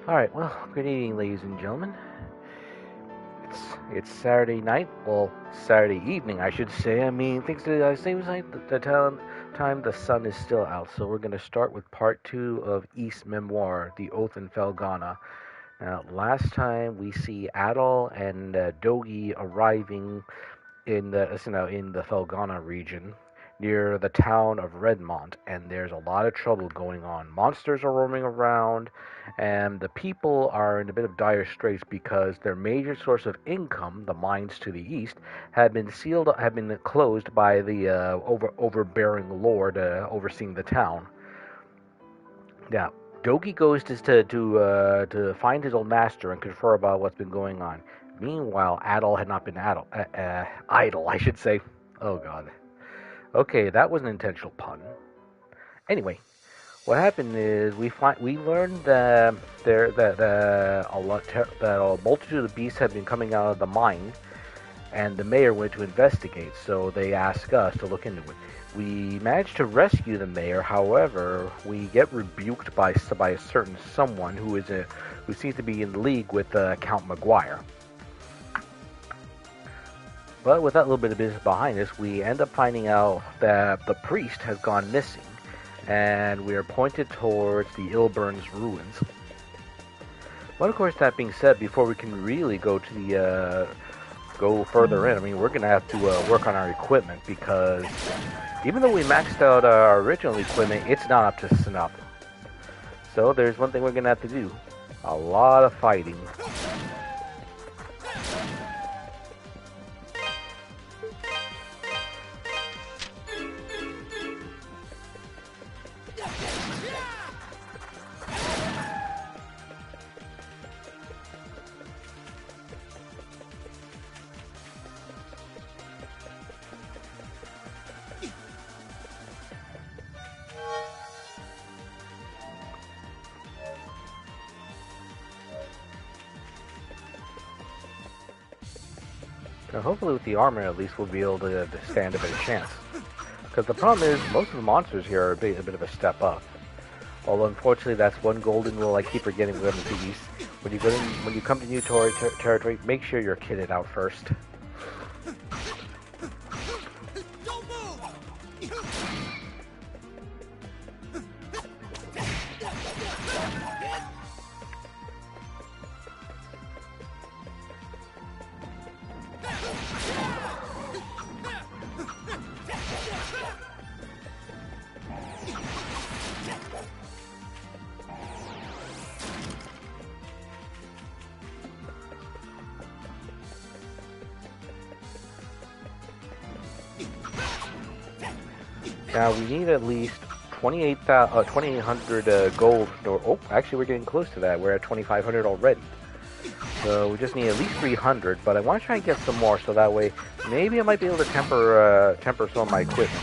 Alright, well, good evening, ladies and gentlemen. It's Saturday night. Well, Saturday evening, I should say. I mean, things seems like time the sun is still out. So we're going to start with part 2 of East Memoire, The Oath in Felghana. Now, last time we see Adol and Dogi arriving in the Felghana region near the town of Redmont, and there's a lot of trouble going on. Monsters are roaming around, and the people are in a bit of dire straits because their major source of income, the mines to the east, have been closed by the overbearing lord overseeing the town. Now, Dogi goes to find his old master and confer about what's been going on. Meanwhile, Adol had not been idle, I should say. Oh God. Okay, that was an intentional pun. Anyway, what happened is we learned that a multitude of beasts had been coming out of the mine, and the mayor went to investigate. So they asked us to look into it. We managed to rescue the mayor. However, we get rebuked by a certain someone who seems to be in league with Count Maguire. But with that little bit of business behind us, we end up finding out that the priest has gone missing, and we are pointed towards the Ilburn's ruins. But of course, that being said, before we can really go further in, I mean, we're going to have to work on our equipment, because even though we maxed out our original equipment, it's not up to snuff. So there's one thing we're going to have to do. A lot of fighting. Now, hopefully with the armor, at least we'll be able to stand a better chance. Because the problem is, most of the monsters here are a bit of a step up. Although, unfortunately, that's one golden rule I keep forgetting with MCs. When you come to new territory, make sure you're kitted out first. Now we need at least 2,800 gold. Oh, actually we're getting close to that. We're at 2,500 already. So we just need at least 300. But I want to try and get some more, so that way maybe I might be able to temper some of my equipment.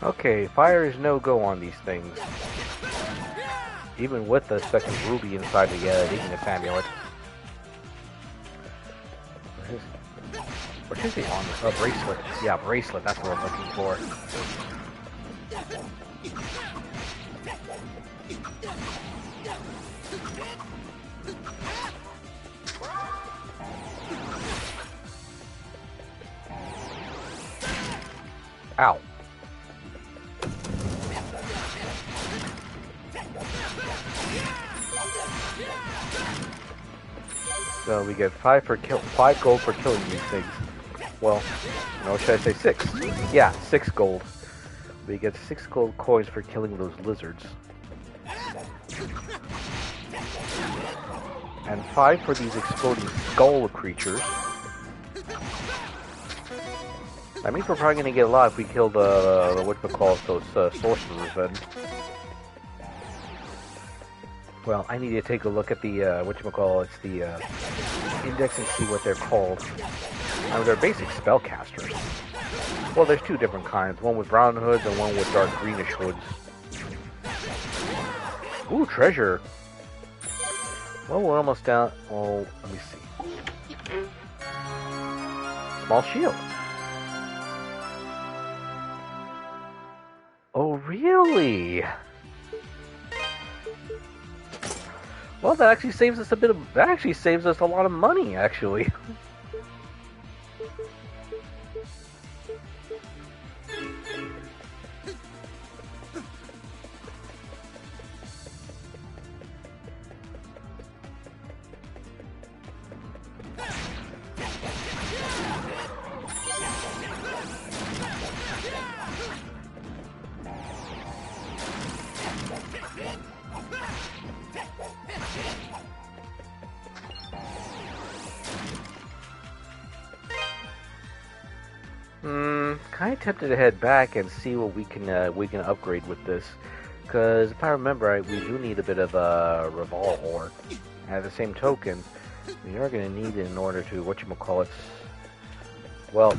Okay, fire is no go on these things. Even with the second ruby inside the Ignis amulet. What is the on? Oh, bracelet. Yeah, bracelet. That's what I'm looking for. Ow. So we get 5 gold for killing these things. Well, no, should I say 6? Yeah, 6 gold. We get 6 gold coins for killing those lizards. And 5 for these exploding skull creatures. That means we're probably going to get a lot if we kill the whatchamacallit, those sorcerers then. Well, I need to take a look at the, whatchamacallit, the index and see what they're called. I mean, they're basic spellcasters. Well, there's 2 different kinds, one with brown hoods and one with dark greenish hoods. Ooh, treasure! Well, we're almost down. Oh, let me see. Small shield. Oh, really? Well, that actually saves us that actually saves us a lot of money, actually. Kind of tempted to head back and see what we can upgrade with this, because if I remember right, we do need a bit of a revolver. At the same token, we are going to need it in order to whatchamacallit. Well,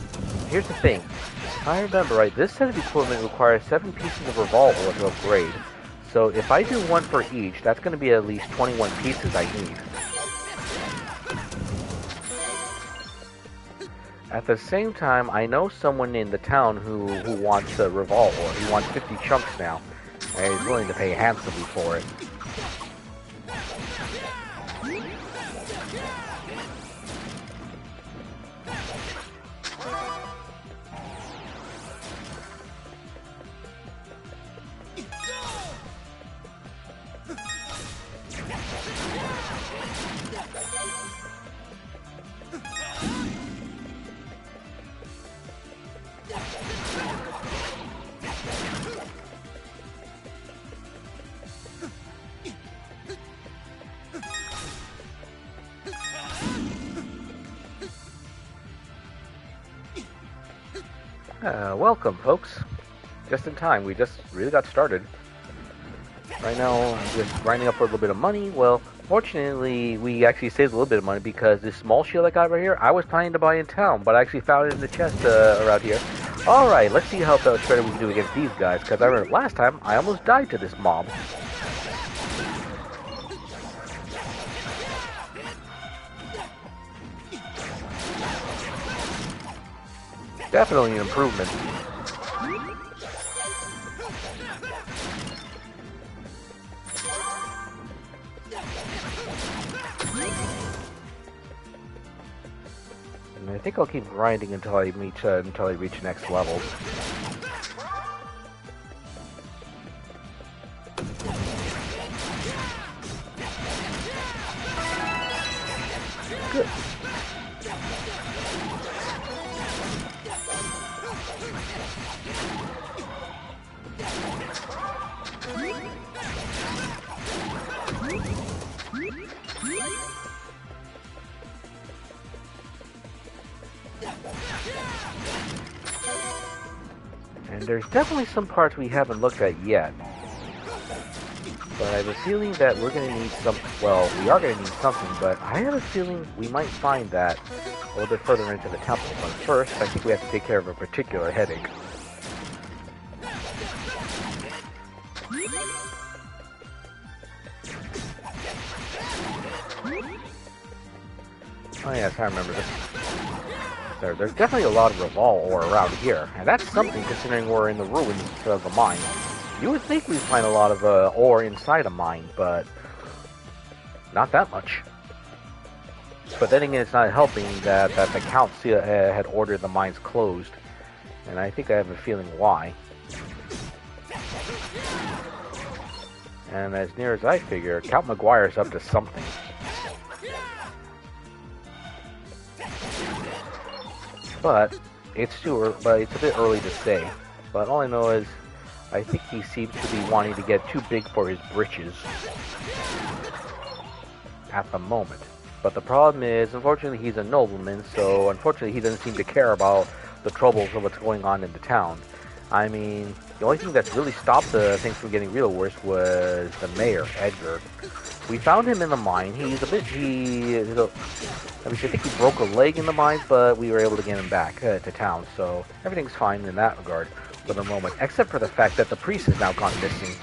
here's the thing. If I remember right, this set of equipment requires 7 pieces of revolver to upgrade. So if I do 1 for each, that's going to be at least 21 pieces I need. At the same time, I know someone in the town who wants a revolver. He wants 50 chunks now, and he's willing to pay handsomely for it. Welcome, folks. Just in time. We just really got started. Right now, I'm just grinding up for a little bit of money. Well, fortunately, we actually saved a little bit of money because this small shield I got right here, I was planning to buy in town, but I actually found it in the chest around here. Alright, let's see how much better we can do against these guys, because I remember last time, I almost died to this mob. Definitely an improvement. And I think I'll keep grinding until I reach next level. Good. And there's definitely some parts we haven't looked at yet. But I have a feeling that we're going to need some... Well, we are going to need something, but I have a feeling we might find that a little bit further into the temple. But first, I think we have to take care of a particular headache. Oh yes, I remember this. There's definitely a lot of revolve ore around here, and that's something considering we're in the ruins of the mine. You would think we'd find a lot of ore inside a mine, but Not that much. But then again, it's not helping that the Count had ordered the mines closed. And I think I have a feeling why. And as near as I figure, Count Memoire's up to something. But it's a bit early to say. But all I know is, I think he seems to be wanting to get too big for his britches at the moment. But the problem is, unfortunately, he's a nobleman, so unfortunately he doesn't seem to care about the troubles of what's going on in the town. I mean, the only thing that's really stopped things from getting real worse was the mayor, Edgar. We found him in the mine. I think he broke a leg in the mines, but we were able to get him back to town, so everything's fine in that regard for the moment, except for the fact that the priest has now gone missing.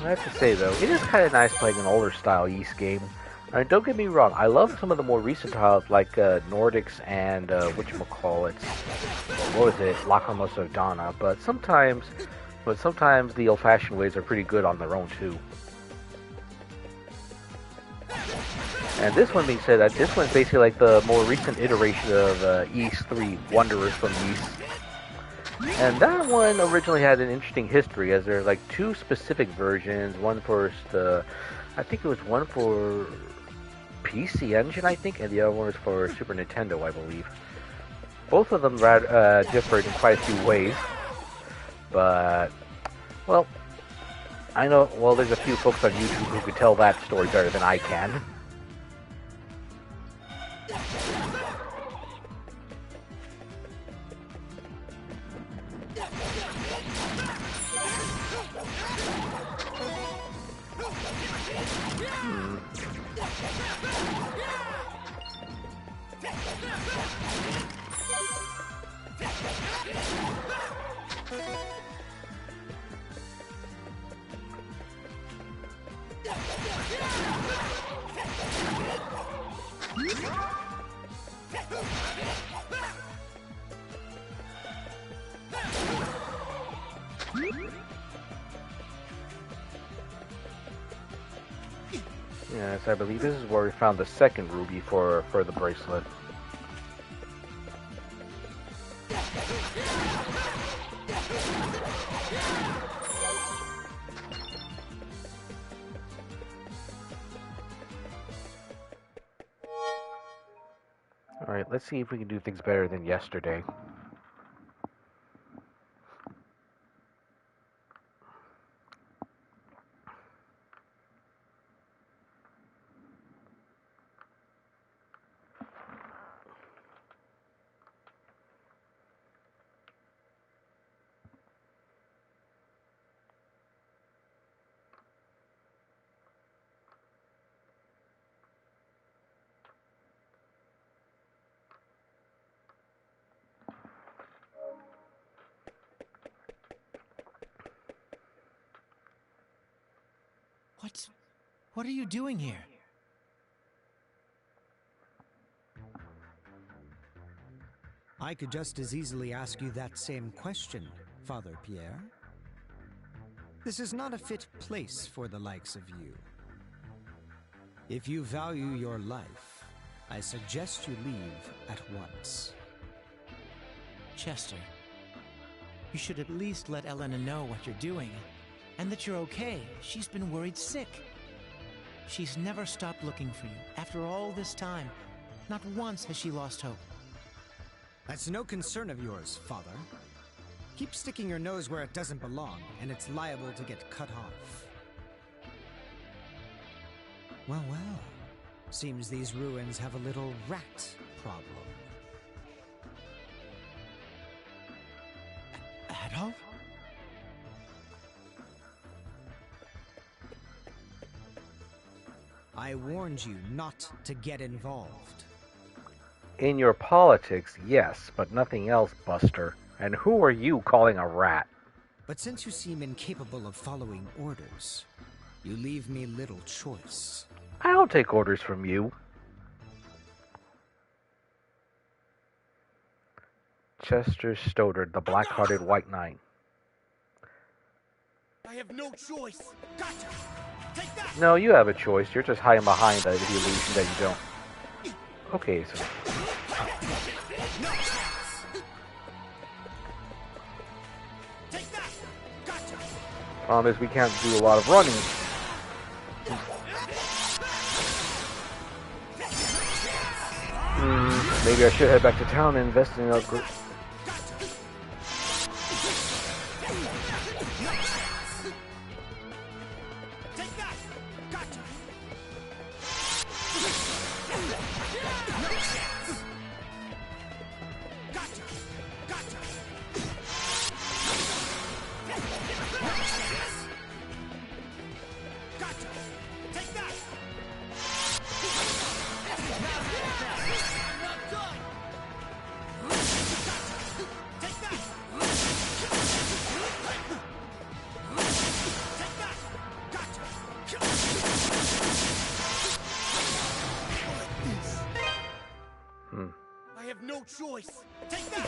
I have to say though, it is kind of nice playing an older style Ys game. I mean, don't get me wrong, I love some of the more recent titles like Nordics and whatchamacallit, what was it, Lacrimosa of Donna, but sometimes the old-fashioned ways are pretty good on their own too. And this one being said, that this one's basically like the more recent iteration of Ys 3, Wanderers from Ys. And that one originally had an interesting history, as there's like two specific versions. One for I think it was one for PC Engine, I think, and the other one was for Super Nintendo, I believe. Both of them differed in quite a few ways, but well, I know. Well, there's a few folks on YouTube who could tell that story better than I can. Yes, I believe this is where we found the second ruby for the bracelet. Alright, let's see if we can do things better than yesterday. What are you doing here? I could just as easily ask you that same question, Father Pierre. This is not a fit place for the likes of you. If you value your life, I suggest you leave at once. Chester, you should at least let Elena know what you're doing, and that you're okay. She's been worried sick. She's never stopped looking for you. After all this time, not once has she lost hope. That's no concern of yours, Father. Keep sticking your nose where it doesn't belong, and it's liable to get cut off. Well, well. Seems these ruins have a little rat problem. Adol? I I warned you not to get involved. In your politics, yes, but nothing else, Buster. And who are you calling a rat? But since you seem incapable of following orders, you leave me little choice. I don't take orders from you. Chester Stoddard, the black-hearted white knight. I have no choice. Gotcha. Take that. No, you have a choice. You're just hiding behind the illusion that you don't. Okay, so... Take that. Gotcha. Problem is, we can't do a lot of running. Maybe I should head back to town and invest in a group.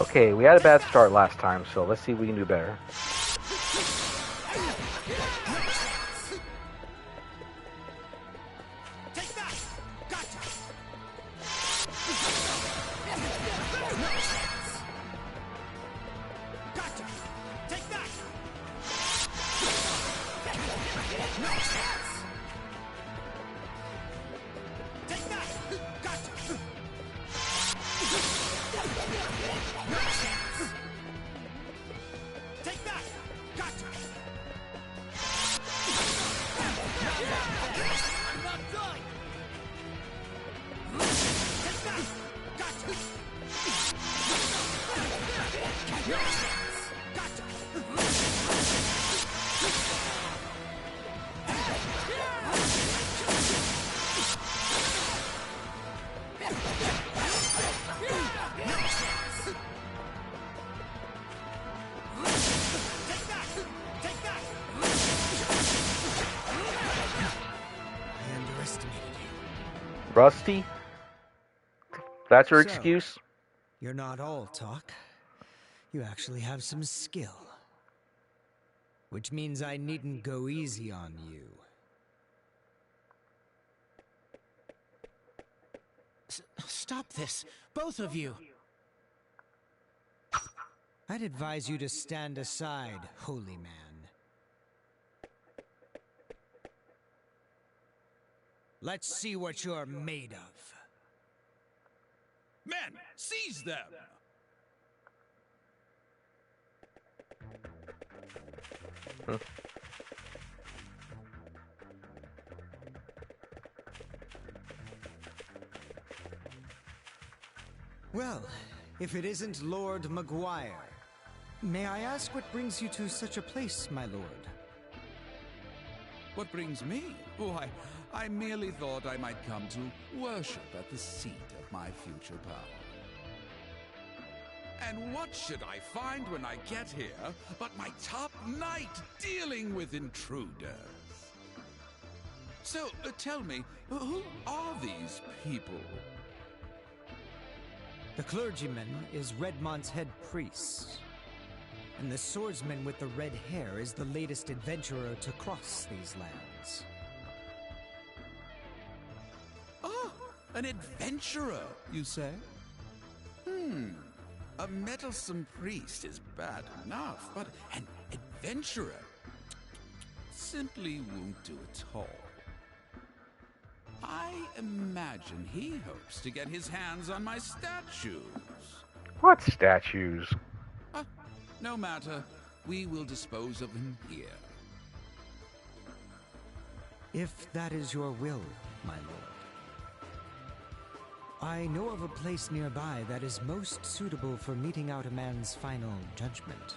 Okay, we had a bad start last time, so let's see if we can do better. Rusty? That's your excuse? You're not all talk. You actually have some skill. Which means I needn't go easy on you. Stop this, both of you. I'd advise you to stand aside, holy man. Let's see what you're made of. Men, seize them! Huh. Well, if it isn't Lord Maguire, may I ask what brings you to such a place, my lord? What brings me? Oh, I merely thought I might come to worship at the seat of my future power. And what should I find when I get here but my top knight dealing with intruders? So, tell me, who are these people? The clergyman is Redmont's head priest, and the swordsman with the red hair is the latest adventurer to cross these lands. Ah, an adventurer, you say? A meddlesome priest is bad enough, but an adventurer simply won't do at all. I imagine he hopes to get his hands on my statues. What statues? No matter. We will dispose of him here. If that is your will, my lord. I know of a place nearby that is most suitable for meting out a man's final judgment.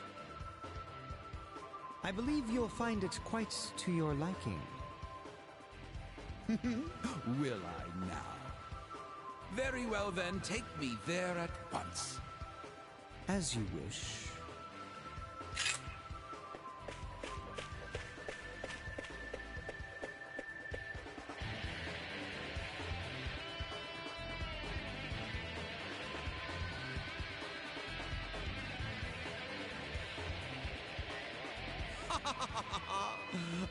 I believe you'll find it quite to your liking. Will I now? Very well then, take me there at once. As you wish.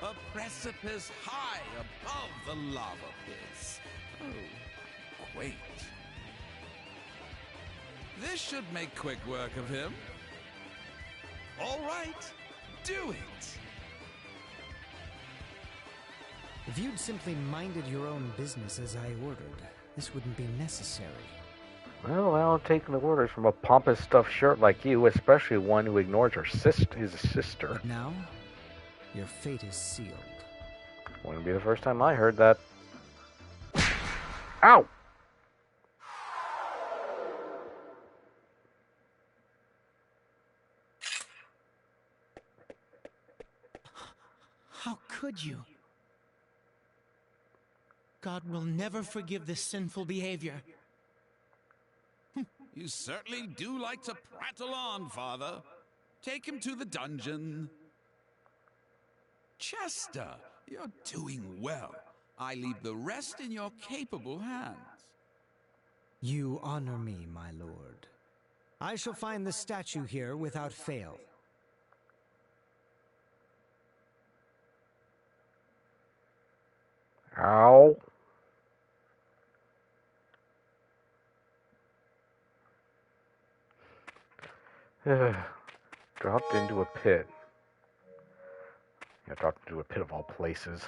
A precipice high above the lava pits. Oh, quaint. This should make quick work of him. All right, do it. If you'd simply minded your own business as I ordered, this wouldn't be necessary. Well, I don't take the orders from a pompous stuffed shirt like you, especially one who ignores his sister. Now, your fate is sealed. Wouldn't be the first time I heard that. Ow! How could you? God will never forgive this sinful behavior. You certainly do like to prattle on, Father. Take him to the dungeon. Chester, you're doing well. I leave the rest in your capable hands. You honor me, my lord. I shall find the statue here without fail. Ow. Dropped into a pit. Yeah, dropped into a pit of all places.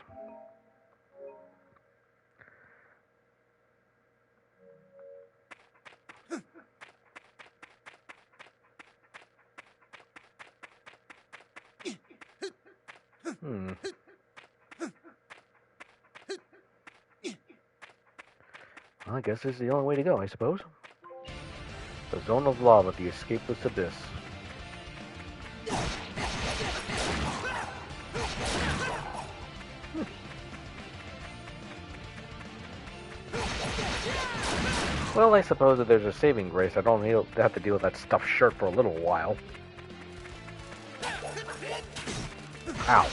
Well, I guess this is the only way to go, I suppose. The zone of lava, the escapeless abyss. Well, I suppose that there's a saving grace. I don't have to deal with that stuffed shirt for a little while. Ow.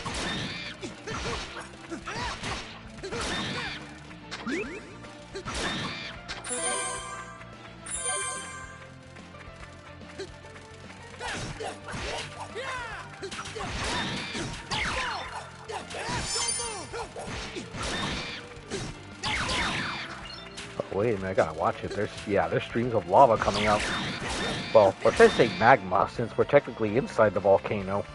Oh, wait a minute, I gotta watch it. There's streams of lava coming out. Well, or should I say magma, since we're technically inside the volcano.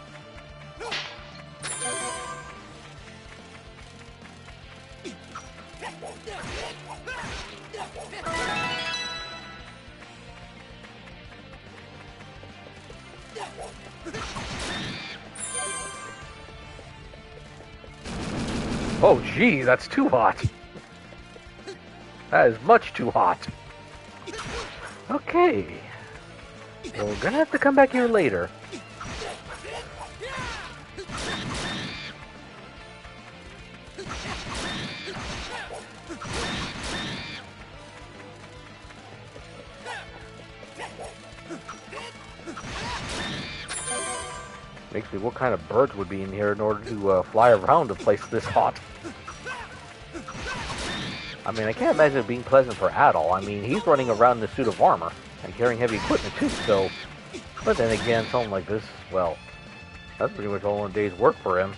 Oh, gee, that's too hot. That is much too hot. Okay. So we're gonna have to come back here later. Makes me what kind of birds would be in here in order to fly around a place this hot. I mean, I can't imagine it being pleasant for Adol. I mean, he's running around in a suit of armor and carrying heavy equipment too, so... But then again, something like this, well, that's pretty much all in a day's work for him.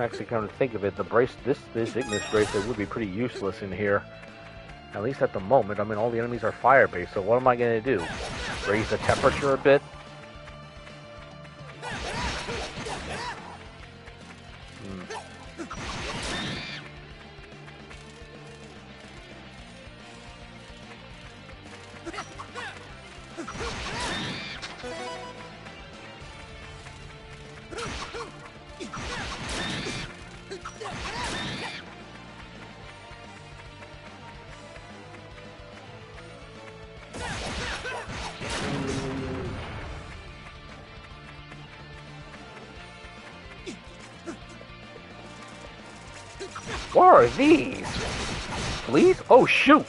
Actually, come to think of it, this Ignis bracelet would be pretty useless in here. At least at the moment. I mean, all the enemies are fire-based, so what am I going to do? Raise the temperature a bit? What are these? Fleas? Oh, shoot!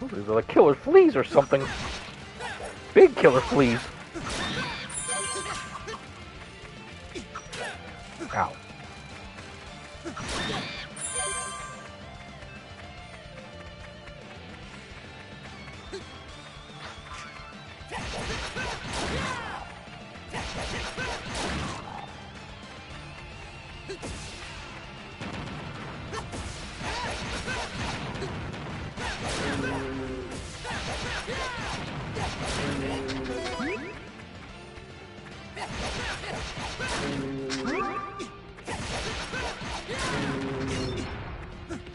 Oh, these are like killer fleas or something. Big killer fleas. Ow.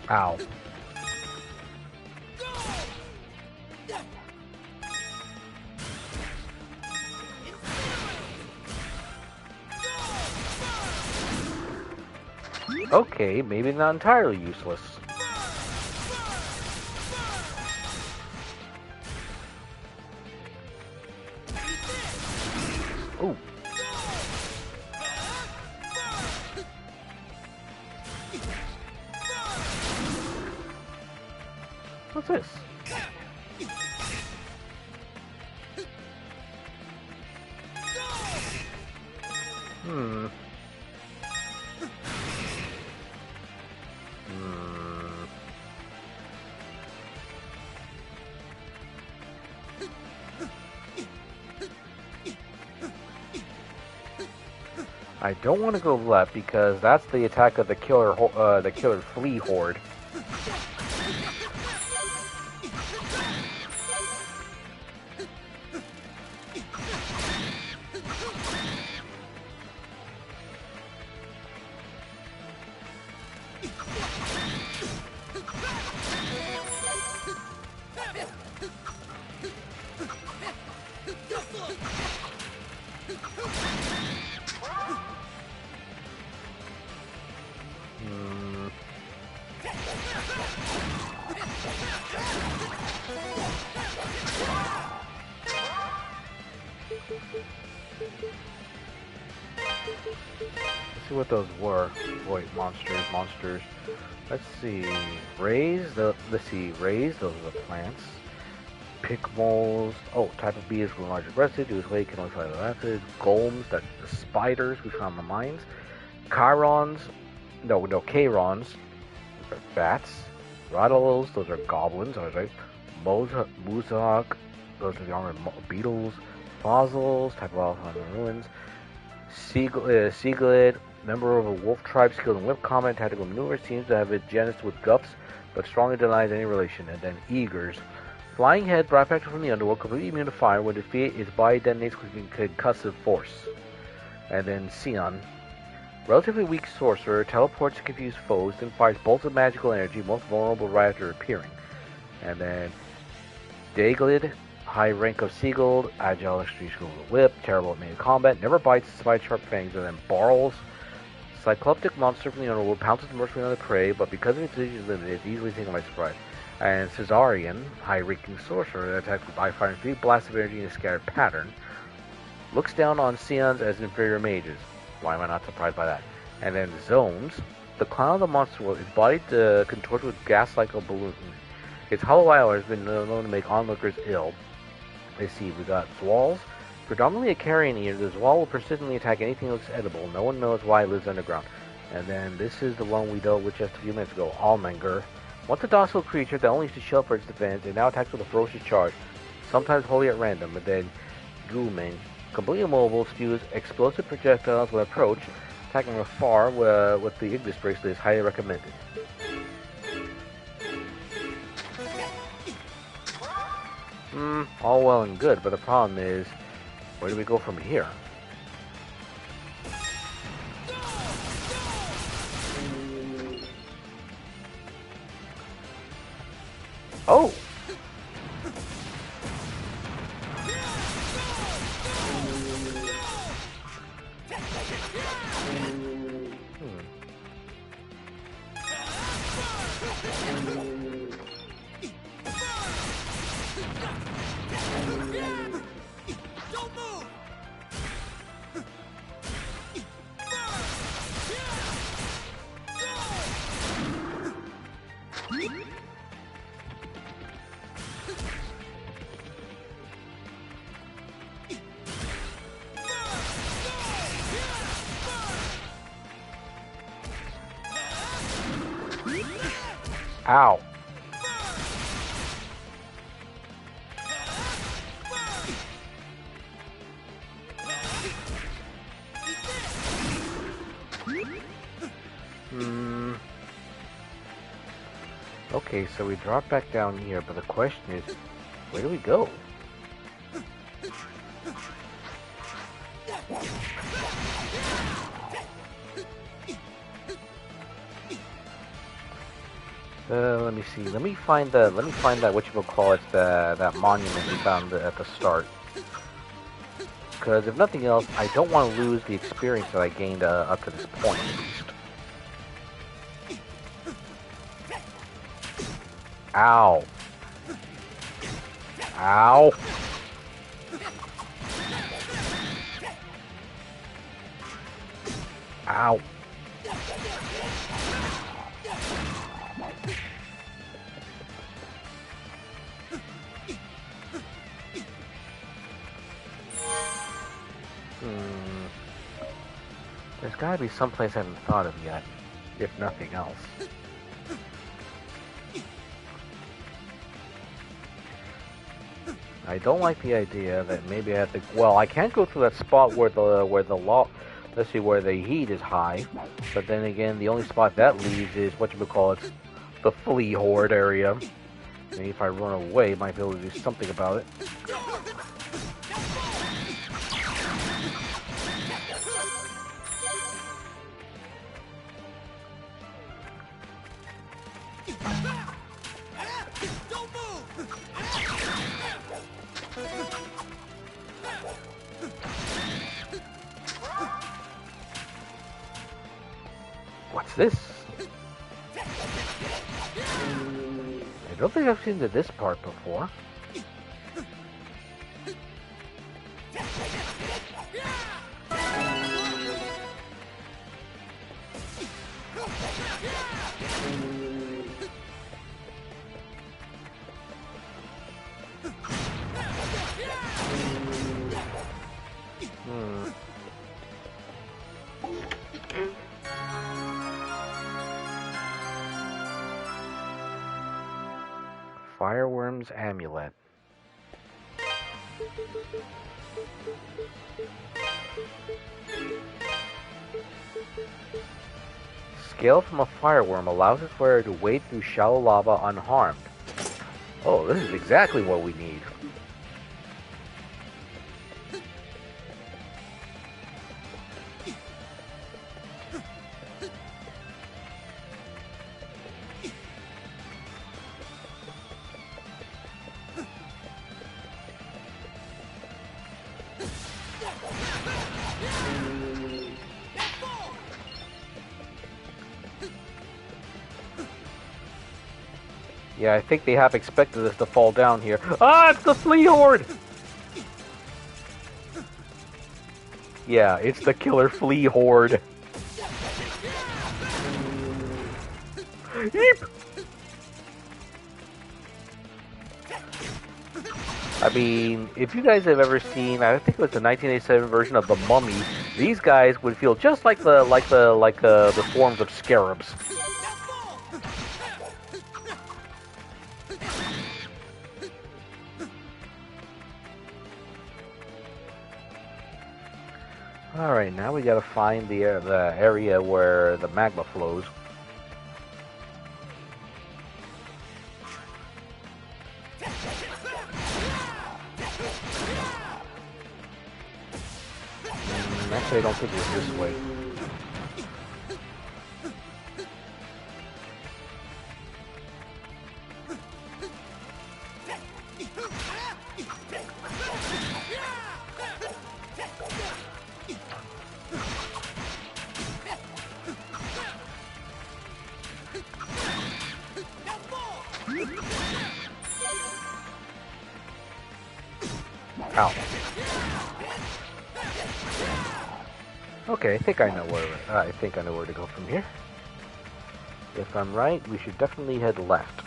Ow. Okay, maybe not entirely useless. Ooh. What's this? Hmm. I don't want to go left because that's the attack of the killer flea horde. See what those were. Wait, monsters. Let's see. Raise, those are the plants. Pick moles. Oh, type of bees with larger breasted. Do its weight can only fly the acid. Golems, that's the spiders we found in the mines. Chirons. No, Chairons. Those are bats. Rattles, those are goblins, I was right. Muzak, those are the armored beetles. Fossils, type of wildfire in the ruins. Seaglid, member of a wolf tribe skilled in whip combat and tactical maneuvers, seems to have a genus with gups, but strongly denies any relation. And then Eagers. Flying head brought back from the underworld, completely immune to fire. When defeated, its body detonates with concussive force. And then Sion. Relatively weak sorcerer, teleports to confuse foes, then fires bolts of magical energy, most vulnerable right after appearing. And then Daglid, high rank of Seagull, agile, extreme skill with a whip, terrible at melee combat, never bites despite sharp fangs. And then Barls, cycloptic monster from the underworld, pounces mercifully on the prey, but because of its vision limit, it's easily taken by surprise. And Caesarian, high-ranking sorcerer that attacks with by firing 3 blasts of energy in a scattered pattern, looks down on Sions as inferior mages. Why am I not surprised by that? And then Zones, the clown of the monster world, is body contorted with gas-like a balloon. Its hollow eye has been known to make onlookers ill. Let's see, we got Zwalls. Predominantly a carrion eater, the Zwall will persistently attack anything that looks edible. No one knows why it lives underground. And then this is the one we dealt with just a few minutes ago, Almenger. Once a docile creature that only used to shield for its defense, it now attacks with a ferocious charge, sometimes wholly at random. But then Gooman, completely immobile, spews explosive projectiles when approached. Attacking from far with the Ignis bracelet is highly recommended. All well and good, but the problem is, where do we go from here? Oh! Ow. Okay, so we drop back down here, but the question is, where do we go? Let me see. Let me find that whatchamacallit, that monument we found at the start. Because if nothing else, I don't want to lose the experience that I gained up to this point, at least. Ow. Ow. Ow. There's gotta be someplace I haven't thought of yet, if nothing else. I don't like the idea that maybe I have to. Well, I can't go through that spot where the heat is high. But then again, the only spot that leaves is the flea horde area. Maybe if I run away, I might be able to do something about it. What's this? I don't think I've seen this part before. Fireworm's amulet. Scale from a fireworm allows its wearer to wade through shallow lava unharmed. Oh, this is exactly what we need. Yeah, I think they have expected us to fall down here. Ah, it's the flea horde! Yeah, it's the killer flea horde. Yeep! I mean, if you guys have ever seen, I think it was the 1987 version of The Mummy, these guys would feel just like the forms of scarabs. Alright, now we gotta find the area where the magma flows. Actually, I don't think it's this way. Ow. Okay, I think I know where to go from here. If I'm right, we should definitely head left.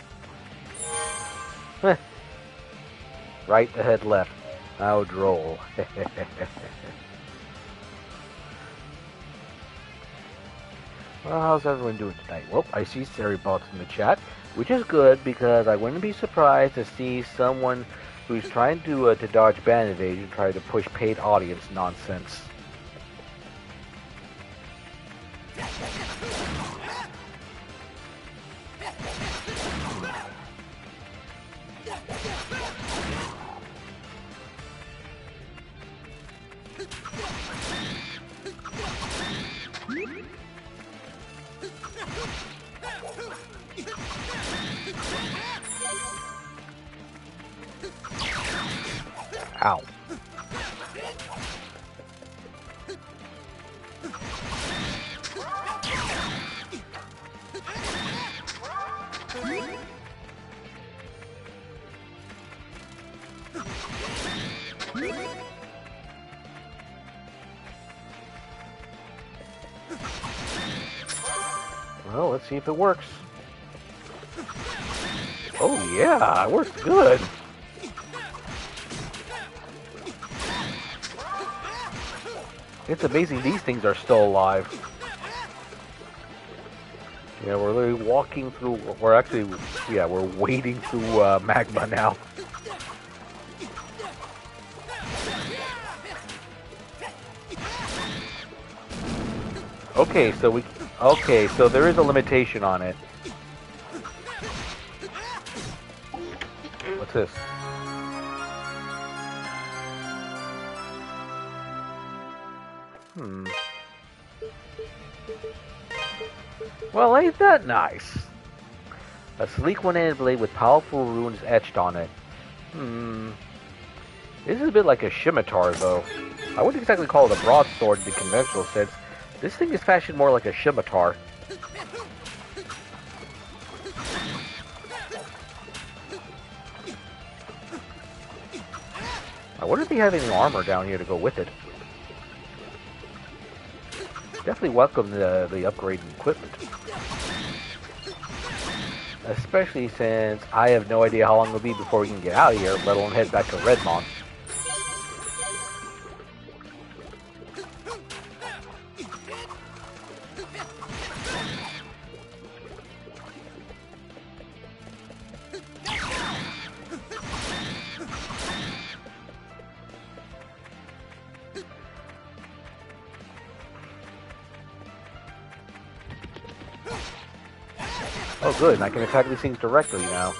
Right ahead left. How droll. Well, how's everyone doing tonight? Well, I see Seribots in the chat, which is good because I wouldn't be surprised to see someone who's trying to dodge ban evasion try to push paid audience nonsense. Ow. Well, let's see if it works. Oh yeah, it works good. It's amazing these things are still alive. Yeah, we're literally walking through, we're wading through magma now. Okay, so there is a limitation on it. What's this? Well, ain't that nice? A sleek one-handed blade with powerful runes etched on it. This is a bit like a scimitar, though. I wouldn't exactly call it a broadsword in the conventional sense. This thing is fashioned more like a scimitar. I wonder if they have any armor down here to go with it. Definitely welcome the upgrade in equipment. Especially since I have no idea how long it'll be before we can get out of here, let alone head back to Redmont. Oh good, and I can attack these things directly now.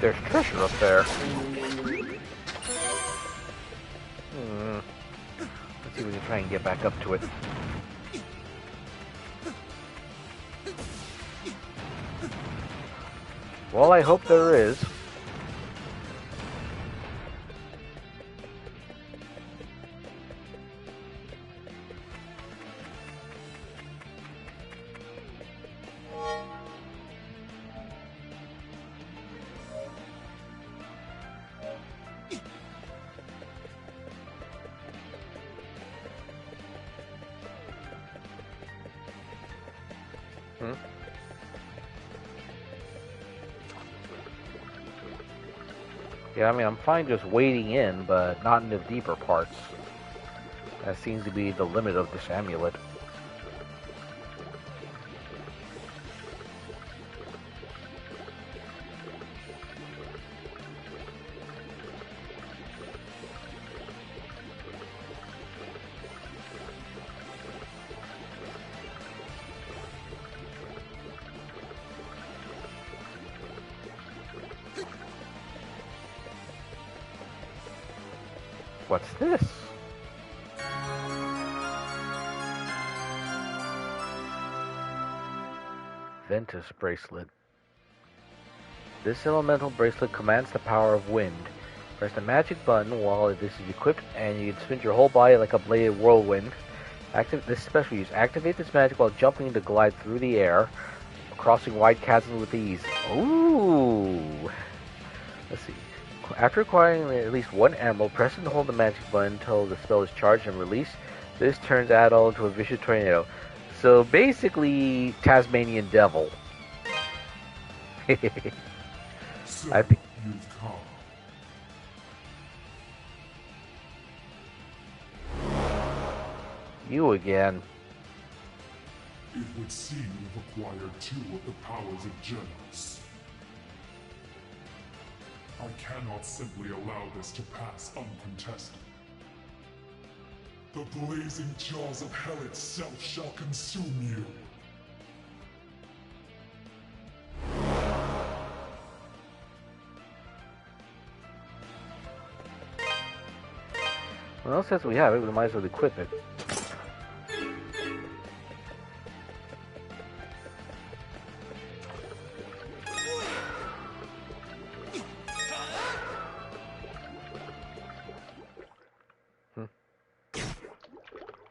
there's treasure up there. Let's see if we can try and get back up to it. Well, I hope there is. Yeah, I mean, I'm fine just wading in, but not in the deeper parts. That seems to be the limit of this amulet. What's this? Ventus bracelet. This elemental bracelet commands the power of wind. Press the magic button while this is equipped and you can spin your whole body like a bladed whirlwind. This special use. Activate this magic while jumping to glide through the air, crossing wide chasms with ease. Ooh! Let's see. After acquiring at least one emerald, press and hold the magic button until the spell is charged and released. This turns Adol into a vicious tornado. So basically, Tasmanian devil. So I think you've come. you again. It would seem you've acquired 2 of the powers of Genos. I cannot simply allow this to pass uncontested. The blazing jaws of hell itself shall consume you. Well, since we have it, we might as well equip it.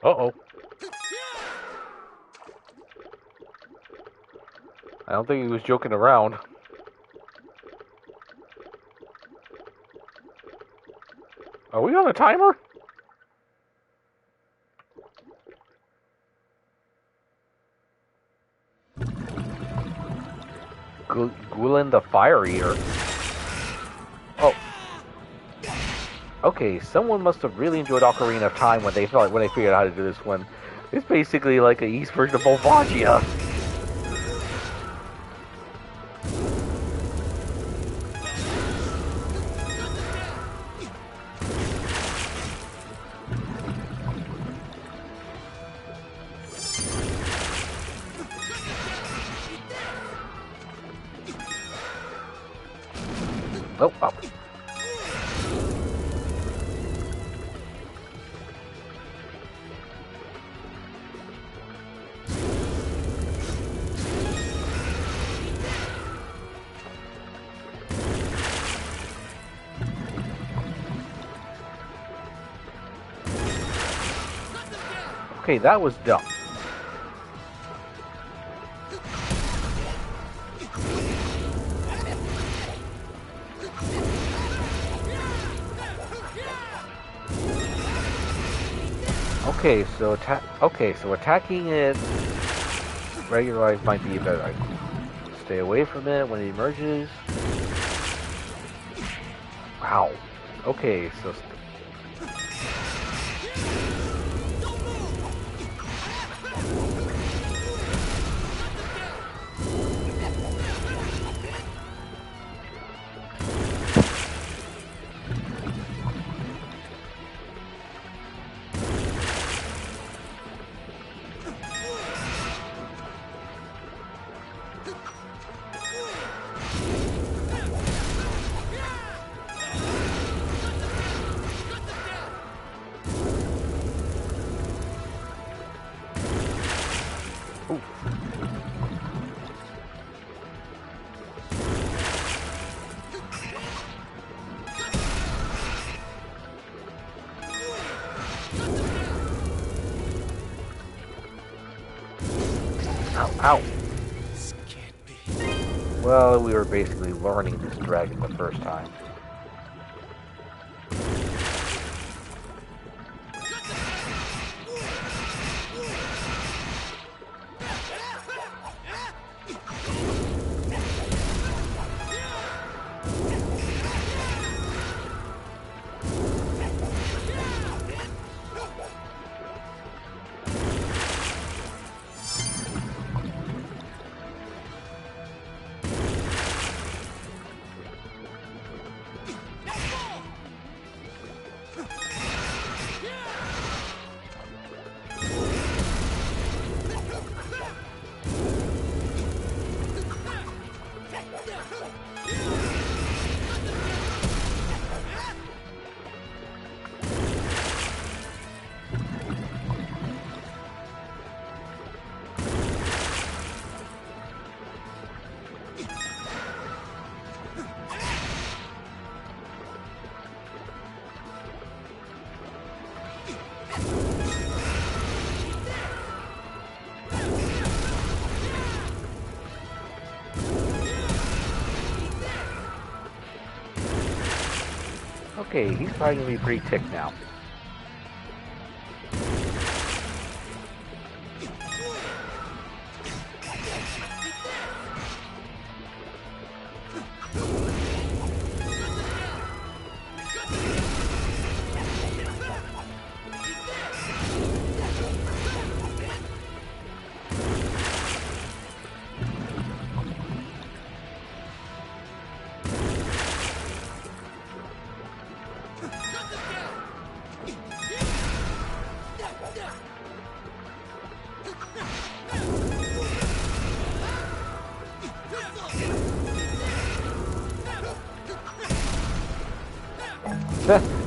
Uh-oh. I don't think he was joking around. Are we on a timer? Gwilyn the Fire Eater. Oh. Okay, someone must have really enjoyed Ocarina of Time when they figured out how to do this one. It's basically like a East version of Volvagia. Oh, oh. Okay, that was dumb. Okay, so attacking it regularized might be a better idea. Stay away from it when it emerges. Wow. Okay, so Ooh. Ow, ow. This can't be. Well, we were basically learning this dragon the first time. Okay, he's probably gonna be pretty ticked now.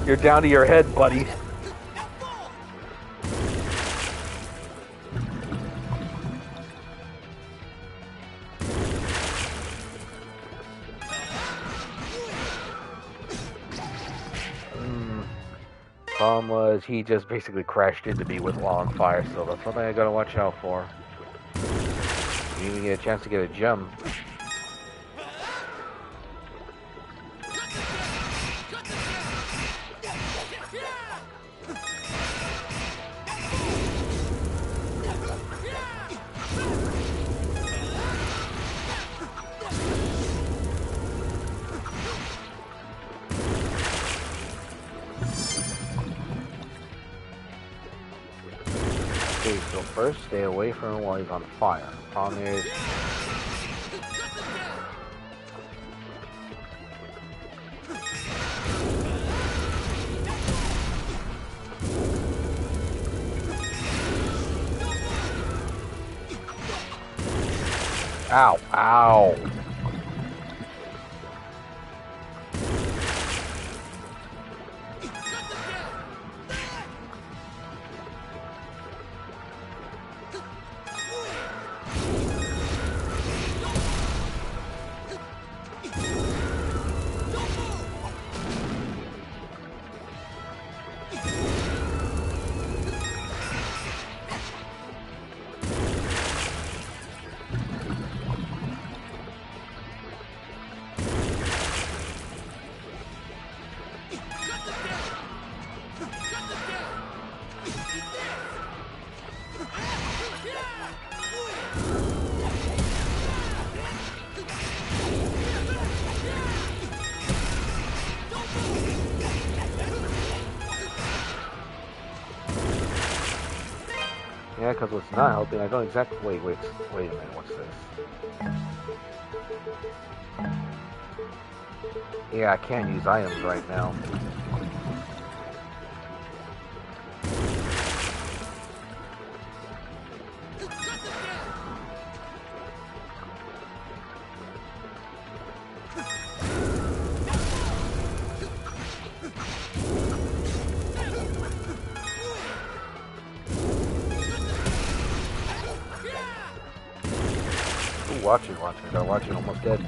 You're down to your head, buddy. Problem was, he just basically crashed into me with while on fire, so that's something I gotta watch out for. Didn't even get a chance to get a gem. Okay, so first, stay away from him while he's on fire. Problem is, ow, ow. Yeah, because what's not helping, I don't exactly... Wait a minute, what's this? Yeah, I can't use items right now. watch it. Start watching. Almost dead.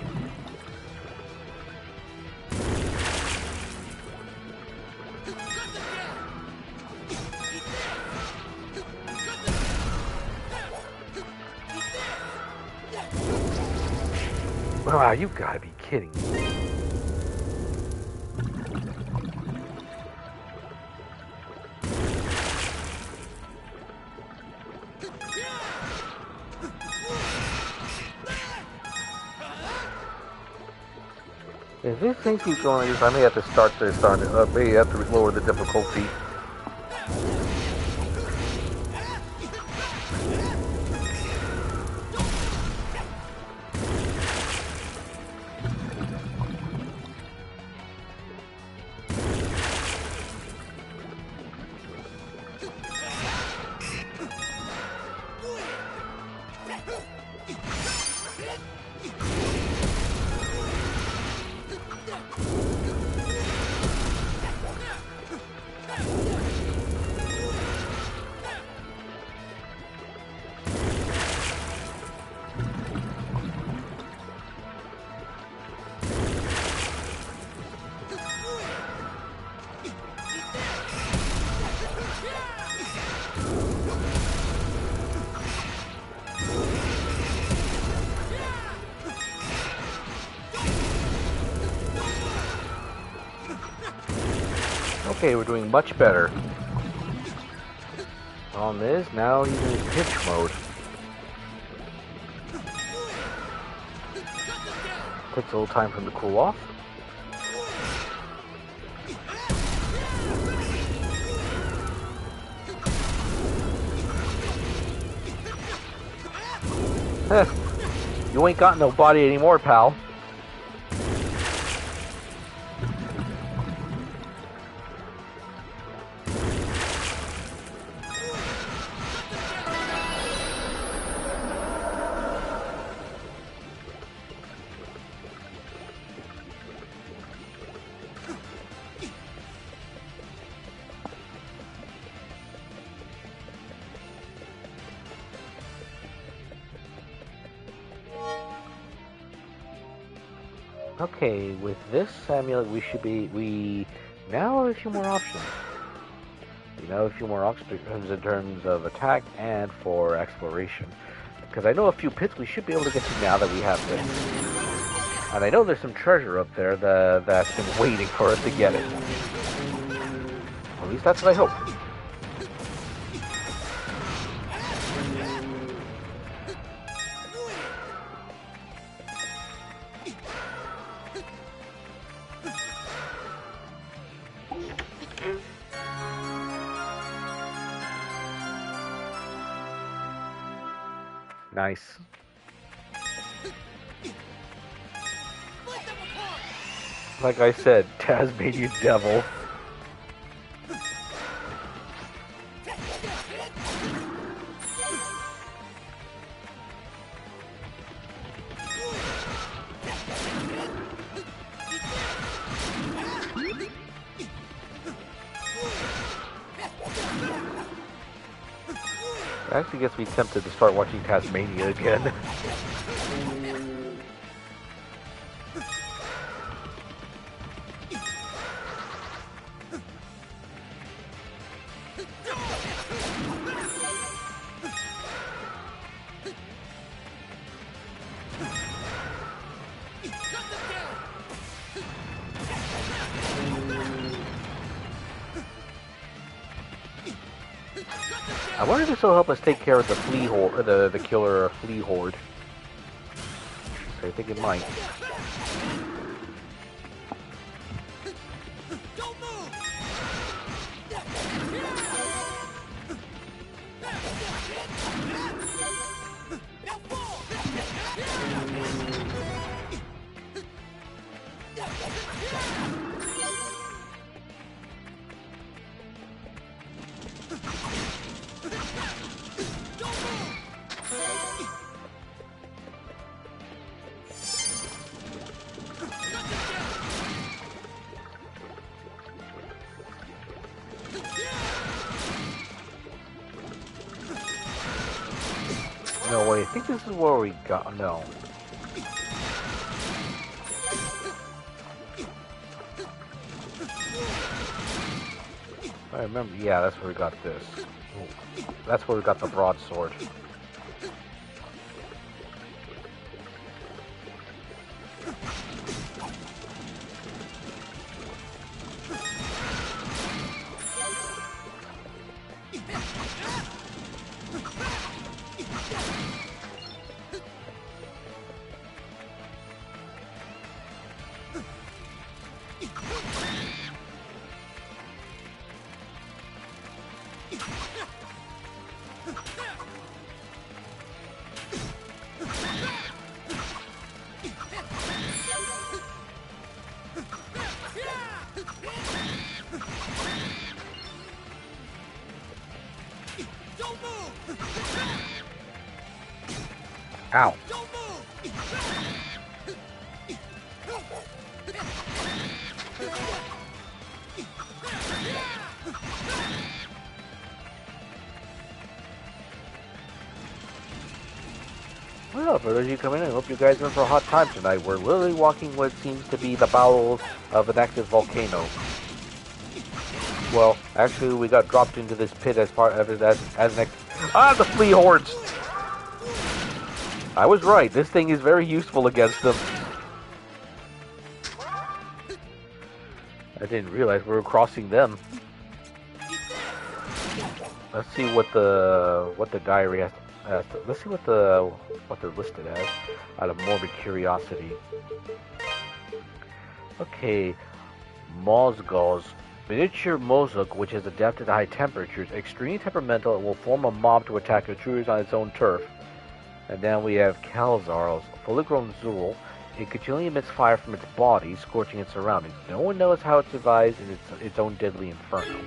Wow, you gotta be kidding me. If this thing keeps going like this, I may have to start this on it. Maybe have to lower the difficulty. Okay, we're doing much better. On this, now he's in his pinch mode. Takes a little time for him to cool off. You ain't got no body anymore, pal. Okay, with this amulet, we now have a few more options. We now have a few more options in terms of attack and for exploration. Because I know a few pits we should be able to get to now that we have this. And I know there's some treasure up there that's been waiting for us to get it. At least that's what I hope. Nice. Like I said, Tasmanian Devil. Actually gets me tempted to start watching Tasmania again. I wonder if this will help us take care of the flea horde, the killer flea horde. So I think it might. No, wait, I think this is where we got... No. I remember, yeah, that's where we got this. Ooh. That's where we got the broadsword. Ow. Well, for those of you coming in, I hope you guys are in for a hot time tonight. We're literally walking what seems to be the bowels of an active volcano. Well, actually, we got dropped into this pit as part of it as an the flea hordes! I was right. This thing is very useful against them. I didn't realize we were crossing them. Let's see what the diary has. Let's see what they're listed as, out of morbid curiosity. Okay, Mozgos. Miniature mozuk, which is adapted to high temperatures, extremely temperamental, and will form a mob to attack intruders on its own turf. And then we have Kalzarls, fully grown Zool. It continually emits fire from its body, scorching its surroundings. No one knows how it survives in its own deadly inferno.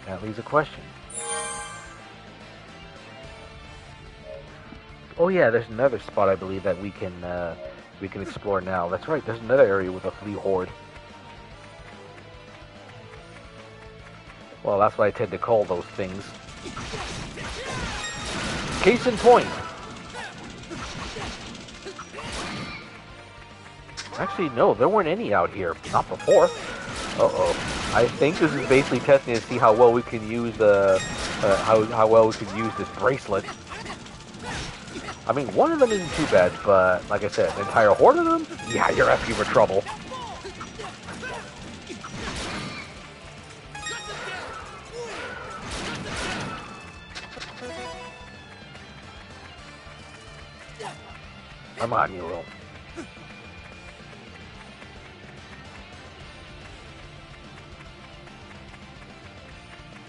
That leaves a question. Oh yeah, there's another spot I believe that we can explore now. That's right, there's another area with a flea horde. Well, that's what I tend to call those things. Case in point. Actually, no, there weren't any out here. Not before. Uh-oh. I think this is basically testing to see how well we can use how well we can use this bracelet. I mean, one of them isn't too bad, but like I said, the entire horde of them? Yeah, you're asking for trouble. Come on, you little.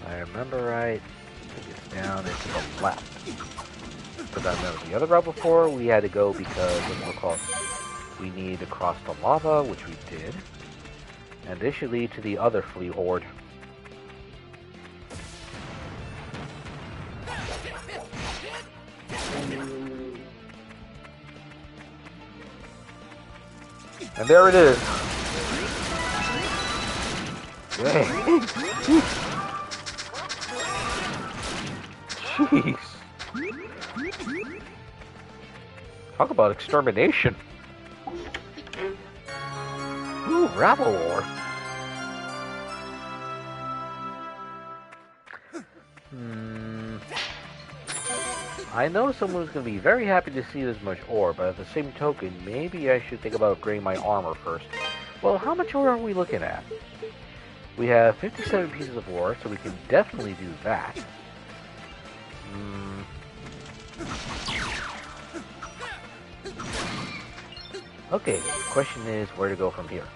I remember right. It's down and to the left. Because I remember the other route before, we had to go because, we need to cross the lava, which we did. And this should lead to the other flea horde. And there it is. Dang. Jeez. Talk about extermination. Ooh, rabble war. I know someone's going to be very happy to see this much ore, but at the same token, maybe I should think about upgrading my armor first. Well, how much ore are we looking at? We have 57 pieces of ore, so we can definitely do that. Okay, the question is where to go from here.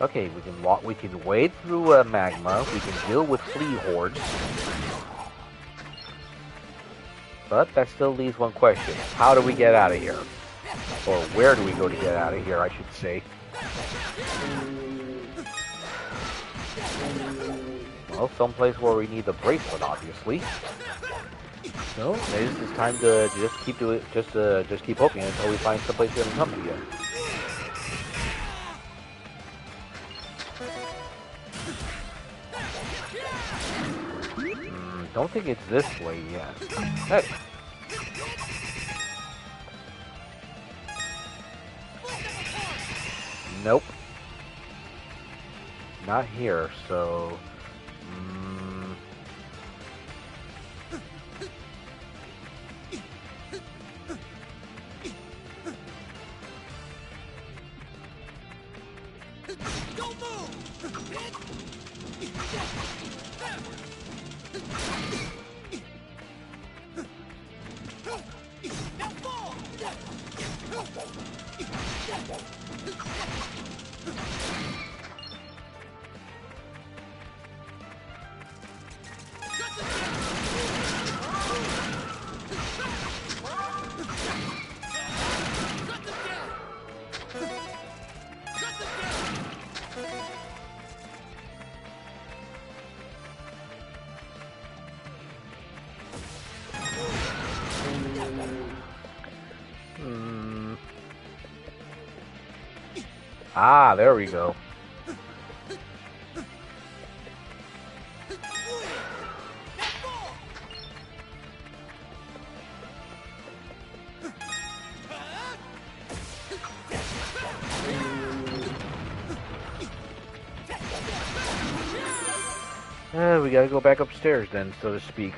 Okay, we can wade through magma. We can deal with flea hordes. But that still leaves one question. How do we get out of here? Or where do we go to get out of here, I should say. Well, someplace where we need the bracelet, obviously. So, maybe this is time to just keep doing, just keep hoping until we find someplace we haven't come to yet. Don't think it's this way yet. Hey. Nope. Not here, so... Mm, Don't move! Now fall! hmm. Ah, there we go. We gotta go back upstairs then, so to speak.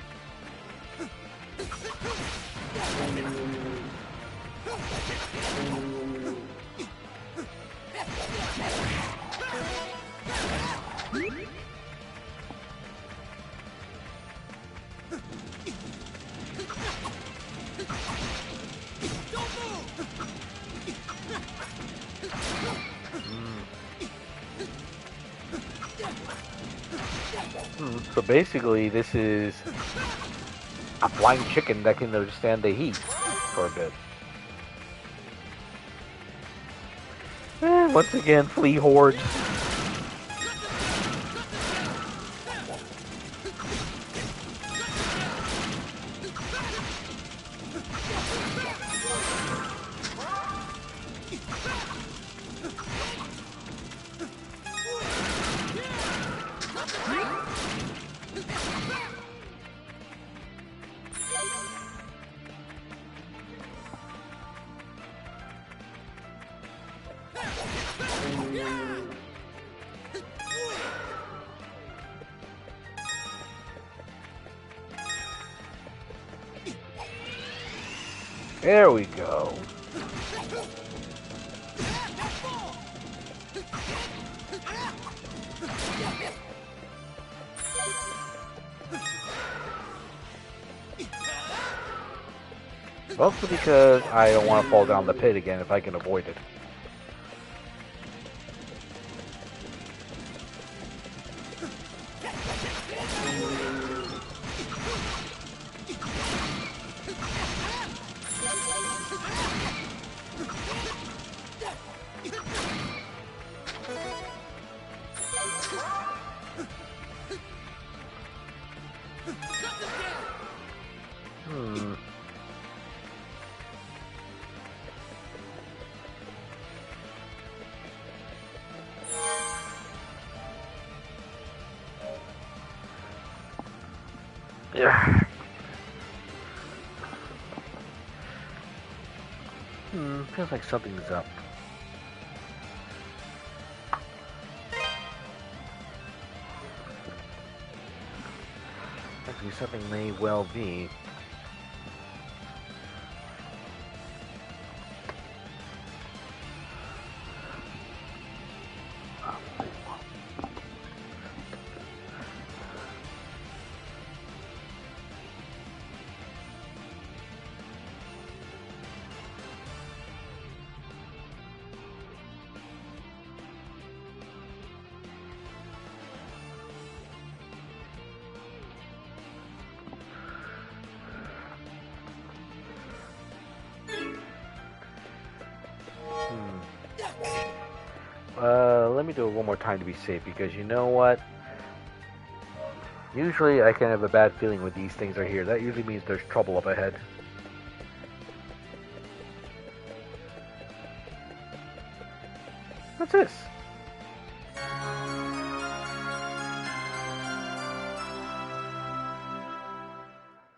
So basically, this is a flying chicken that can understand the heat for a bit. And once again, flea hordes. There we go. Mostly because I don't want to fall down the pit again if I can avoid it. Yeah. Feels like something's up. Actually, something may well be. Let me do it one more time to be safe, because you know what? Usually I can have a bad feeling when these things are here. That usually means there's trouble up ahead. What's this?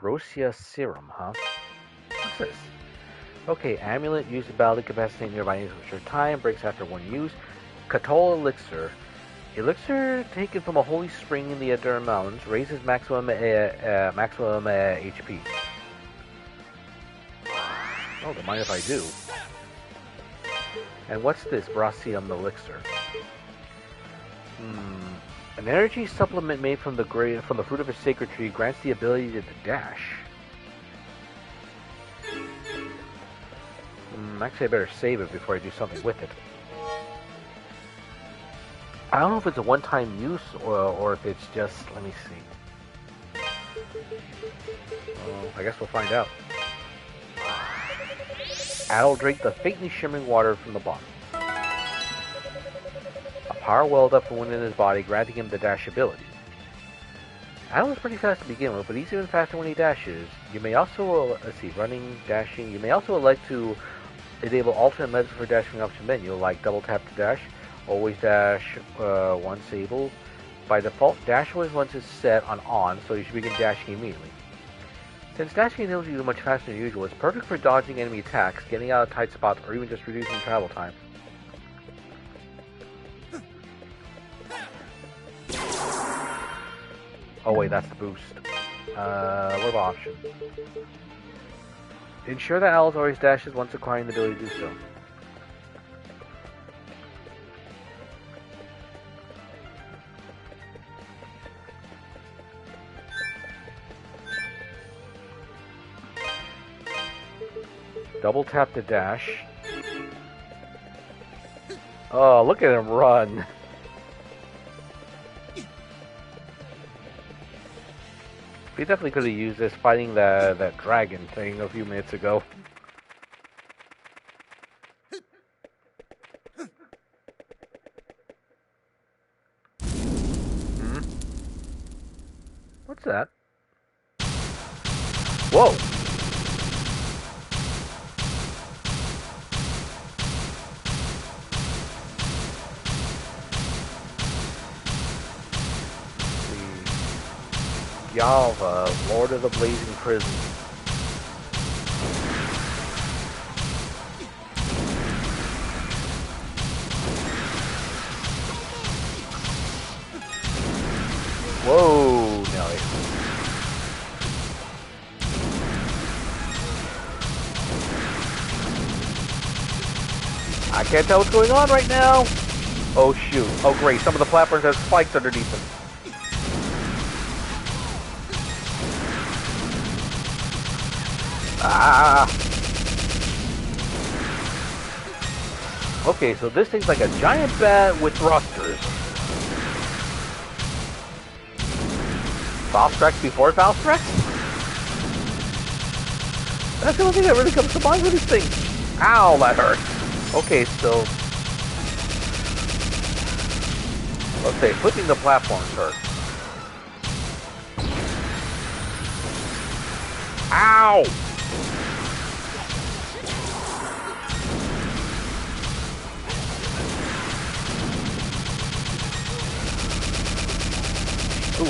Brosia serum, huh? What's this? Okay, amulet used to battle incapacitating nearby enemies for a short time, breaks after one use. Catol Elixir. Elixir taken from a holy spring in the Edgar Mountains raises maximum HP. Oh, don't mind if I do. And what's this Bracelet Elixir? An energy supplement made from the fruit of a sacred tree grants the ability to dash. Actually, I better save it before I do something with it. I don't know if it's a one-time use or if it's just... Let me see. I guess we'll find out. Adol drank the faintly shimmering water from the bottle. A power welled up from within his body, granting him the dash ability. Adol is pretty fast to begin with, but he's even faster when he dashes. You may also, let's see, running, dashing. You may also elect to enable alternate methods for dashing option menu, like double tap to dash, always dash once able. By default, dash always once is set on, so you should begin dashing immediately. Since dashing enables you to much faster than usual, it's perfect for dodging enemy attacks, getting out of tight spots, or even just reducing travel time. Oh wait, that's the boost. What about option? Ensure that Adol always dashes once acquiring the ability to do so. Double tap to dash. Oh, look at him run. We definitely could have used this fighting that dragon thing a few minutes ago. What's that? Whoa! Yalva, Lord of the Blazing Prison. Whoa, Nelly. I can't tell what's going on right now. Oh shoot. Oh great, some of the platforms have spikes underneath them. Ah! Okay, so this thing's like a giant bat with thrusters. Faustrex before Faustrex? That's the only thing that really comes to mind with this thing. Ow, that hurt. Okay, so... let's say, flipping the platforms hurt. Ow! Ooh.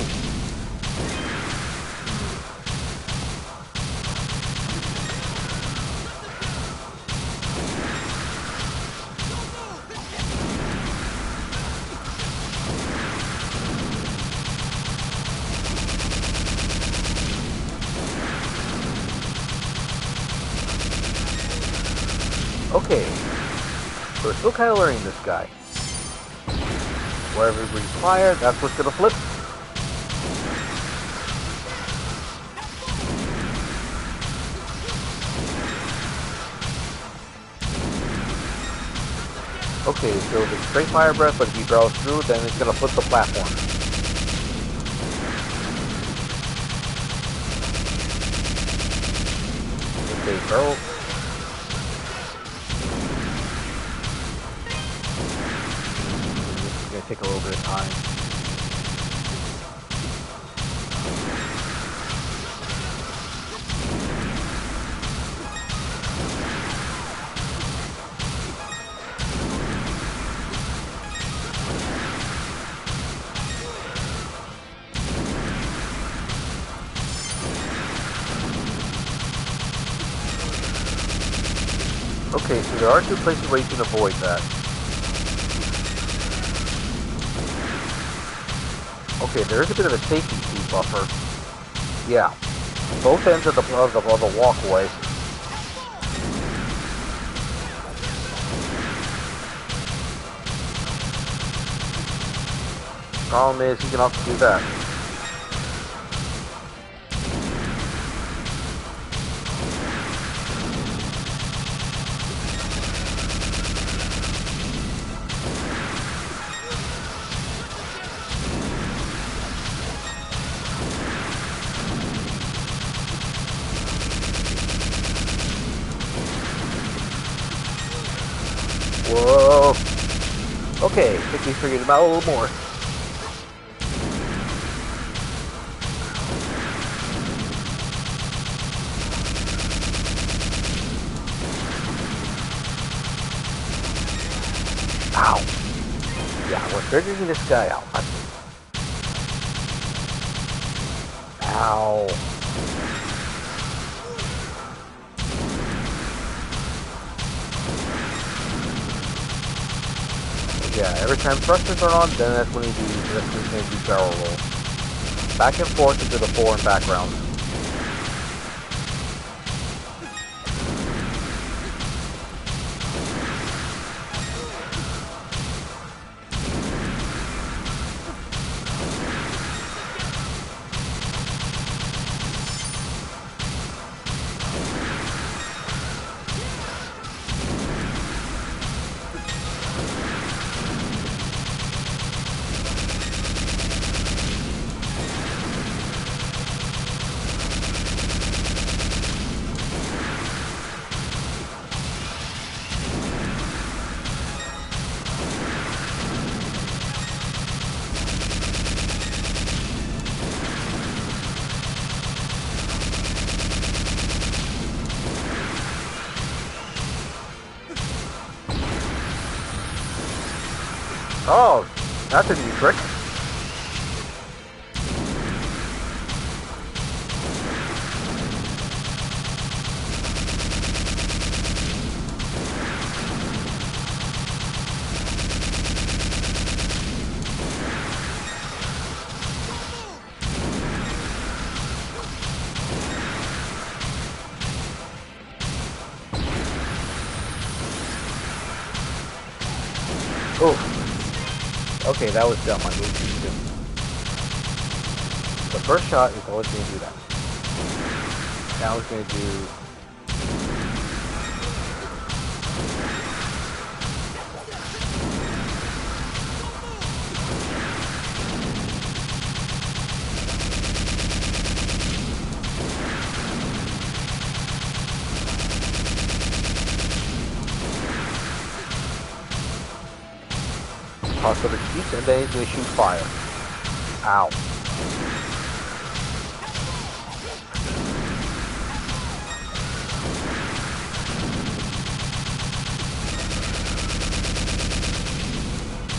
Okay, so we're still kind of learning this guy. Wherever he brings fire, that's what's gonna flip. Okay, so if it's straight fire breath, but if he draws through, then it's gonna flip the platform. Okay, barrel. This is gonna take a little bit of time. Okay, so there are two places where you can avoid that. Okay, there is a bit of a safety speed buffer. Yeah, both ends of the walkway. Problem is, he can also do that. Whoa. Okay, I think we figured him out a little more. Ow. Yeah, we're figuring this guy out. Ow. Yeah, every time thrusters are on, then that's when he's going to do barrel roll. Back and forth into the fore and background. Oh, that's a new trick. Oh. Okay, that was dumb. I moved too soon. The first shot is always going to do that. Now it's going to do... Toss over cheeks, and then he's going to shoot fire. Ow.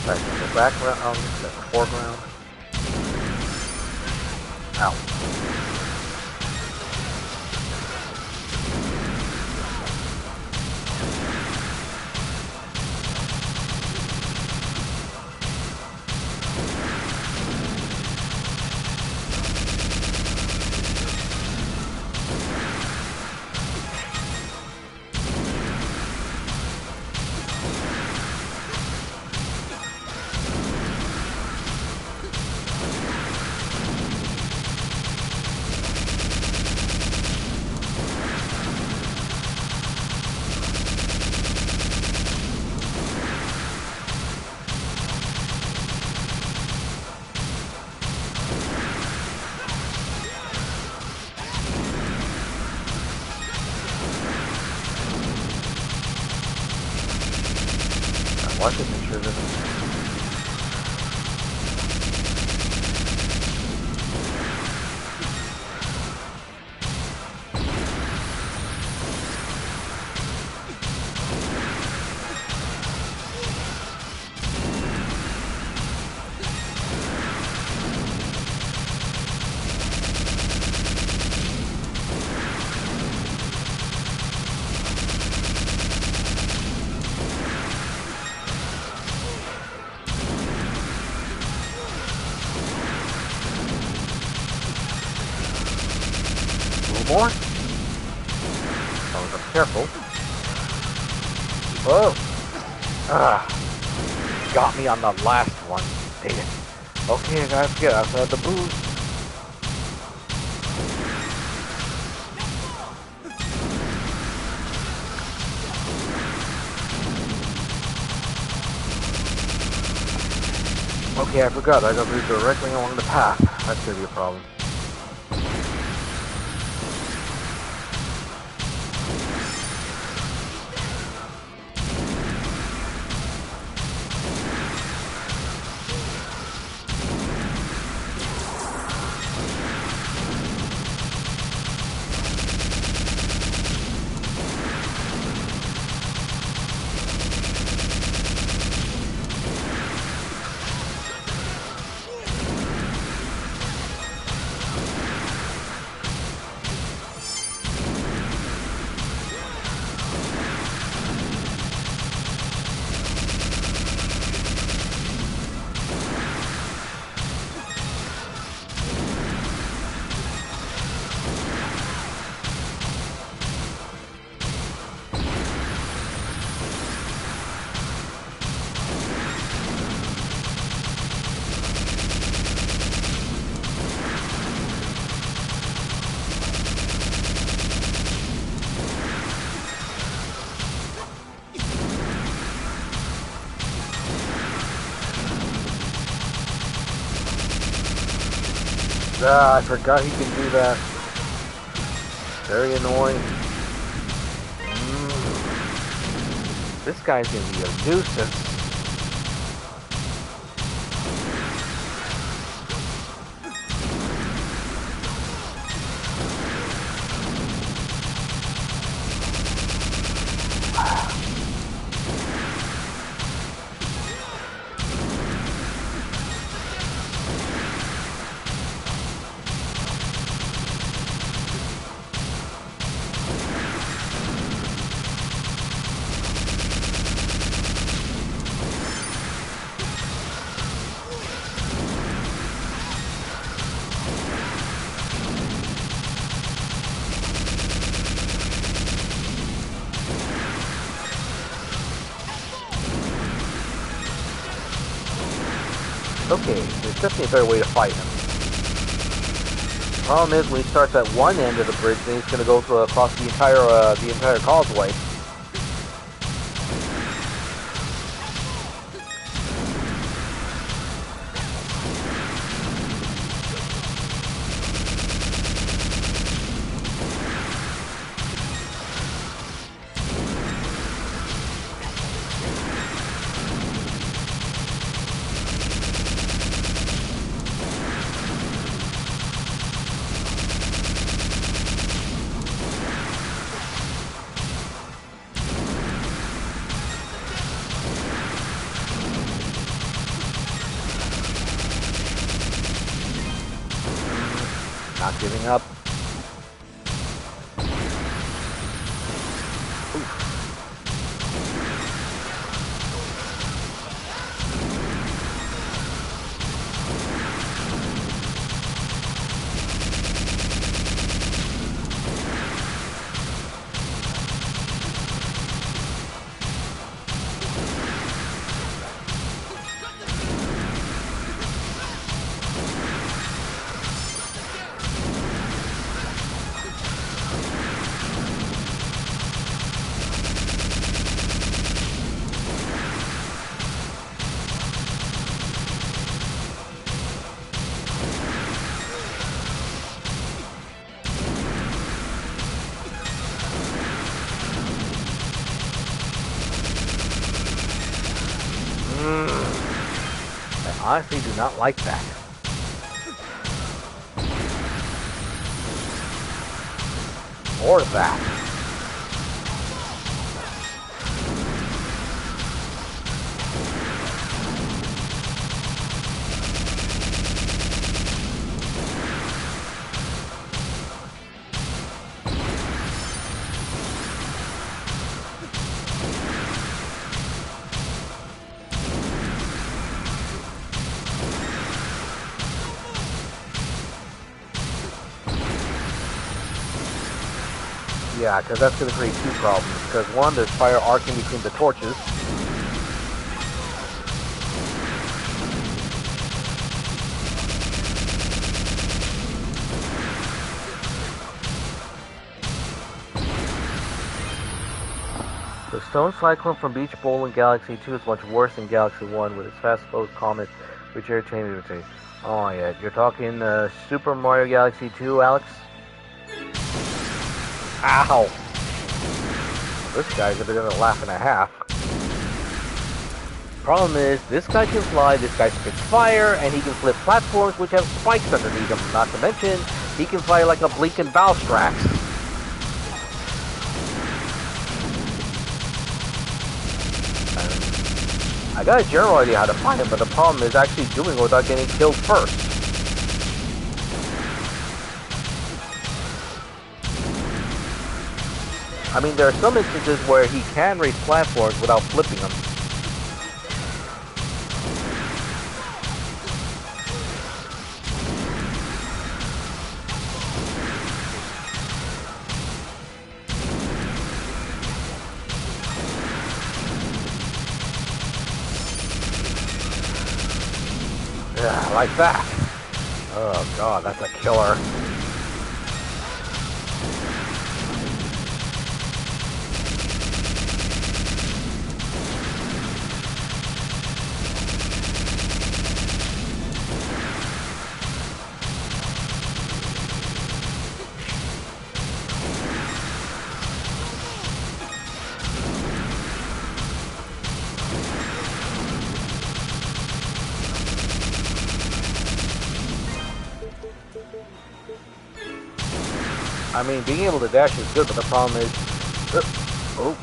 Back to the background, the foreground. Ow. Watch it, make sure that... more? I was careful. Whoa! Ah! Got me on the last one. Dang it. Okay, I gotta get outside the boost. Okay, I forgot. I gotta move directly along the path. That's gonna be a problem. Ah, I forgot he can do that. Very annoying. This guy's gonna be a nuisance. Okay, there's definitely a better way to fight him. Problem is, when he starts at one end of the bridge, then he's going to go across the entire causeway. Not giving up. I honestly do not like that. Or that. Yeah, because that's going to create two problems. Because one, there's fire arcing between the torches. The stone cyclone from Beach Bowl in Galaxy 2 is much worse than Galaxy 1 with its fast flow comet, which irritated me. Oh yeah, you're talking Super Mario Galaxy 2, Alex? Ow! This guy's a bit of a laugh and a half. Problem is, this guy can fly, this guy spits fire, and he can flip platforms which have spikes underneath them. Not to mention, he can fly like a blinking Valstrax. I got a general idea how to fight him, but the problem is actually doing it without getting killed first. I mean, there are some instances where he can raise platforms without flipping them. Yeah, like that. Oh god, that's a killer. I mean, being able to dash is good, but the problem is... oh.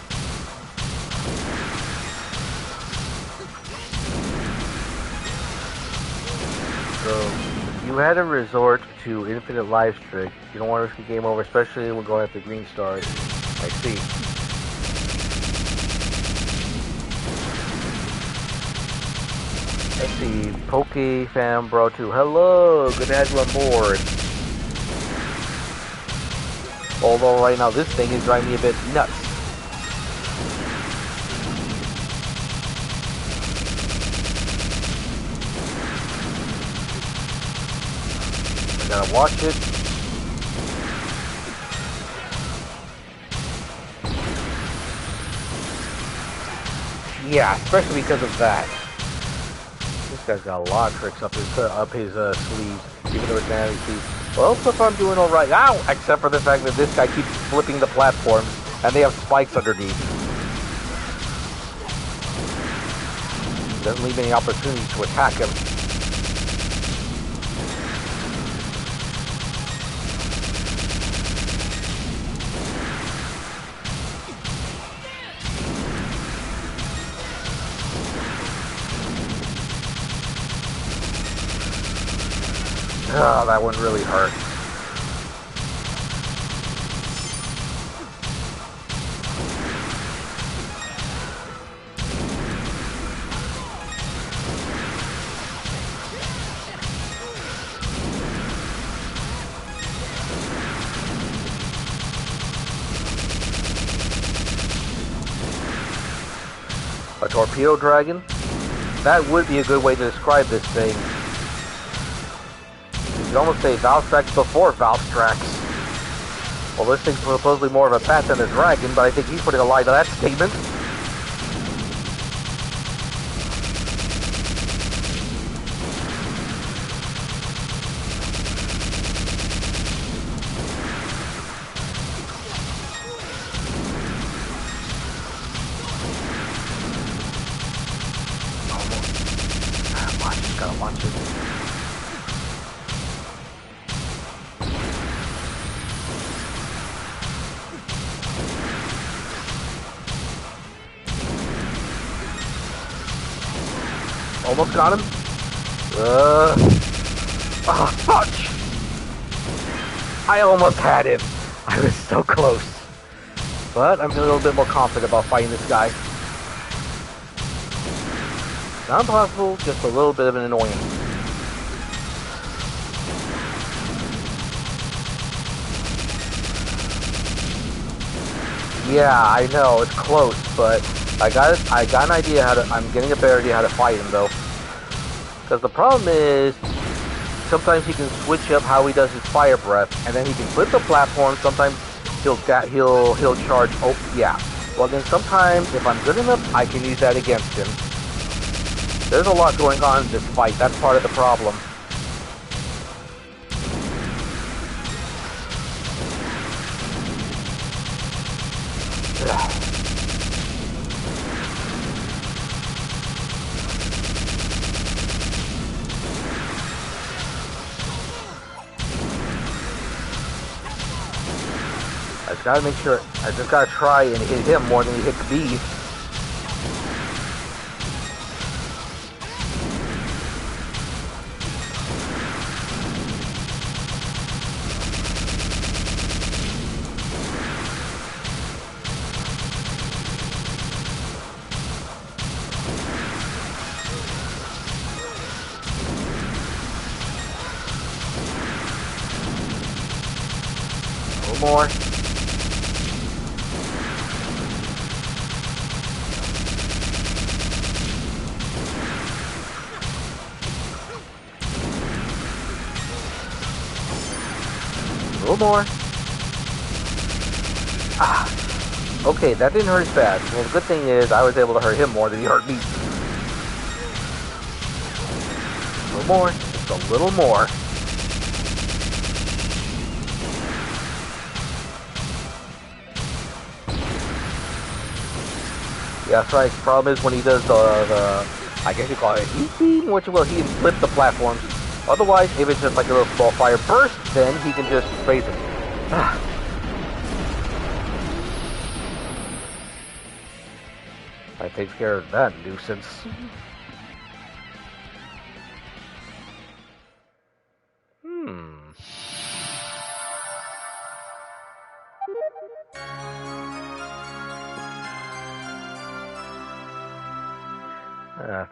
So, if you had to resort to infinite life streak, you don't want to risk a game over, especially when going after green stars. I see. Let's see. Poke Fam Bro 2. Hello! Good to have you on board. Although right now this thing is driving me a bit nuts. I gotta watch it. Yeah, especially because of that. This guy's got a lot of tricks up his sleeves, even though it's an sleeves. Well, so far I'm doing alright. Ow! Except for the fact that this guy keeps flipping the platforms, and they have spikes underneath. Doesn't leave any opportunities to attack him. Oh, that one really hurt. A torpedo dragon? That would be a good way to describe this thing. You could almost say Valstrax before Valstrax. Well, this thing's supposedly more of a bat than a dragon, but I think he's putting a lie to that statement. Gotta watch it. Almost got him. Oh, fudge! I almost had him. I was so close. But I'm feeling a little bit more confident about fighting this guy. Not impossible, just a little bit of an annoyance. Yeah, I know it's close, but I got an idea how to. I'm getting a better idea how to fight him though. Because the problem is, sometimes he can switch up how he does his fire breath, and then he can flip the platform. Sometimes he'll charge. Oh yeah. Well then, sometimes if I'm good enough, I can use that against him. There's a lot going on in this fight. That's part of the problem. I just gotta make sure. I just gotta try and hit him more than he hits me. A little more. A little more. Ah. Okay, that didn't hurt as bad. Well, the good thing is I was able to hurt him more than he hurt me. A little more. Just a little more. Yeah, that's right. The problem is when he does the I guess you call it heat beam, which will he can flip the platforms. Otherwise, if it's just like a little small fire burst, then he can just phase him. That takes care of that nuisance.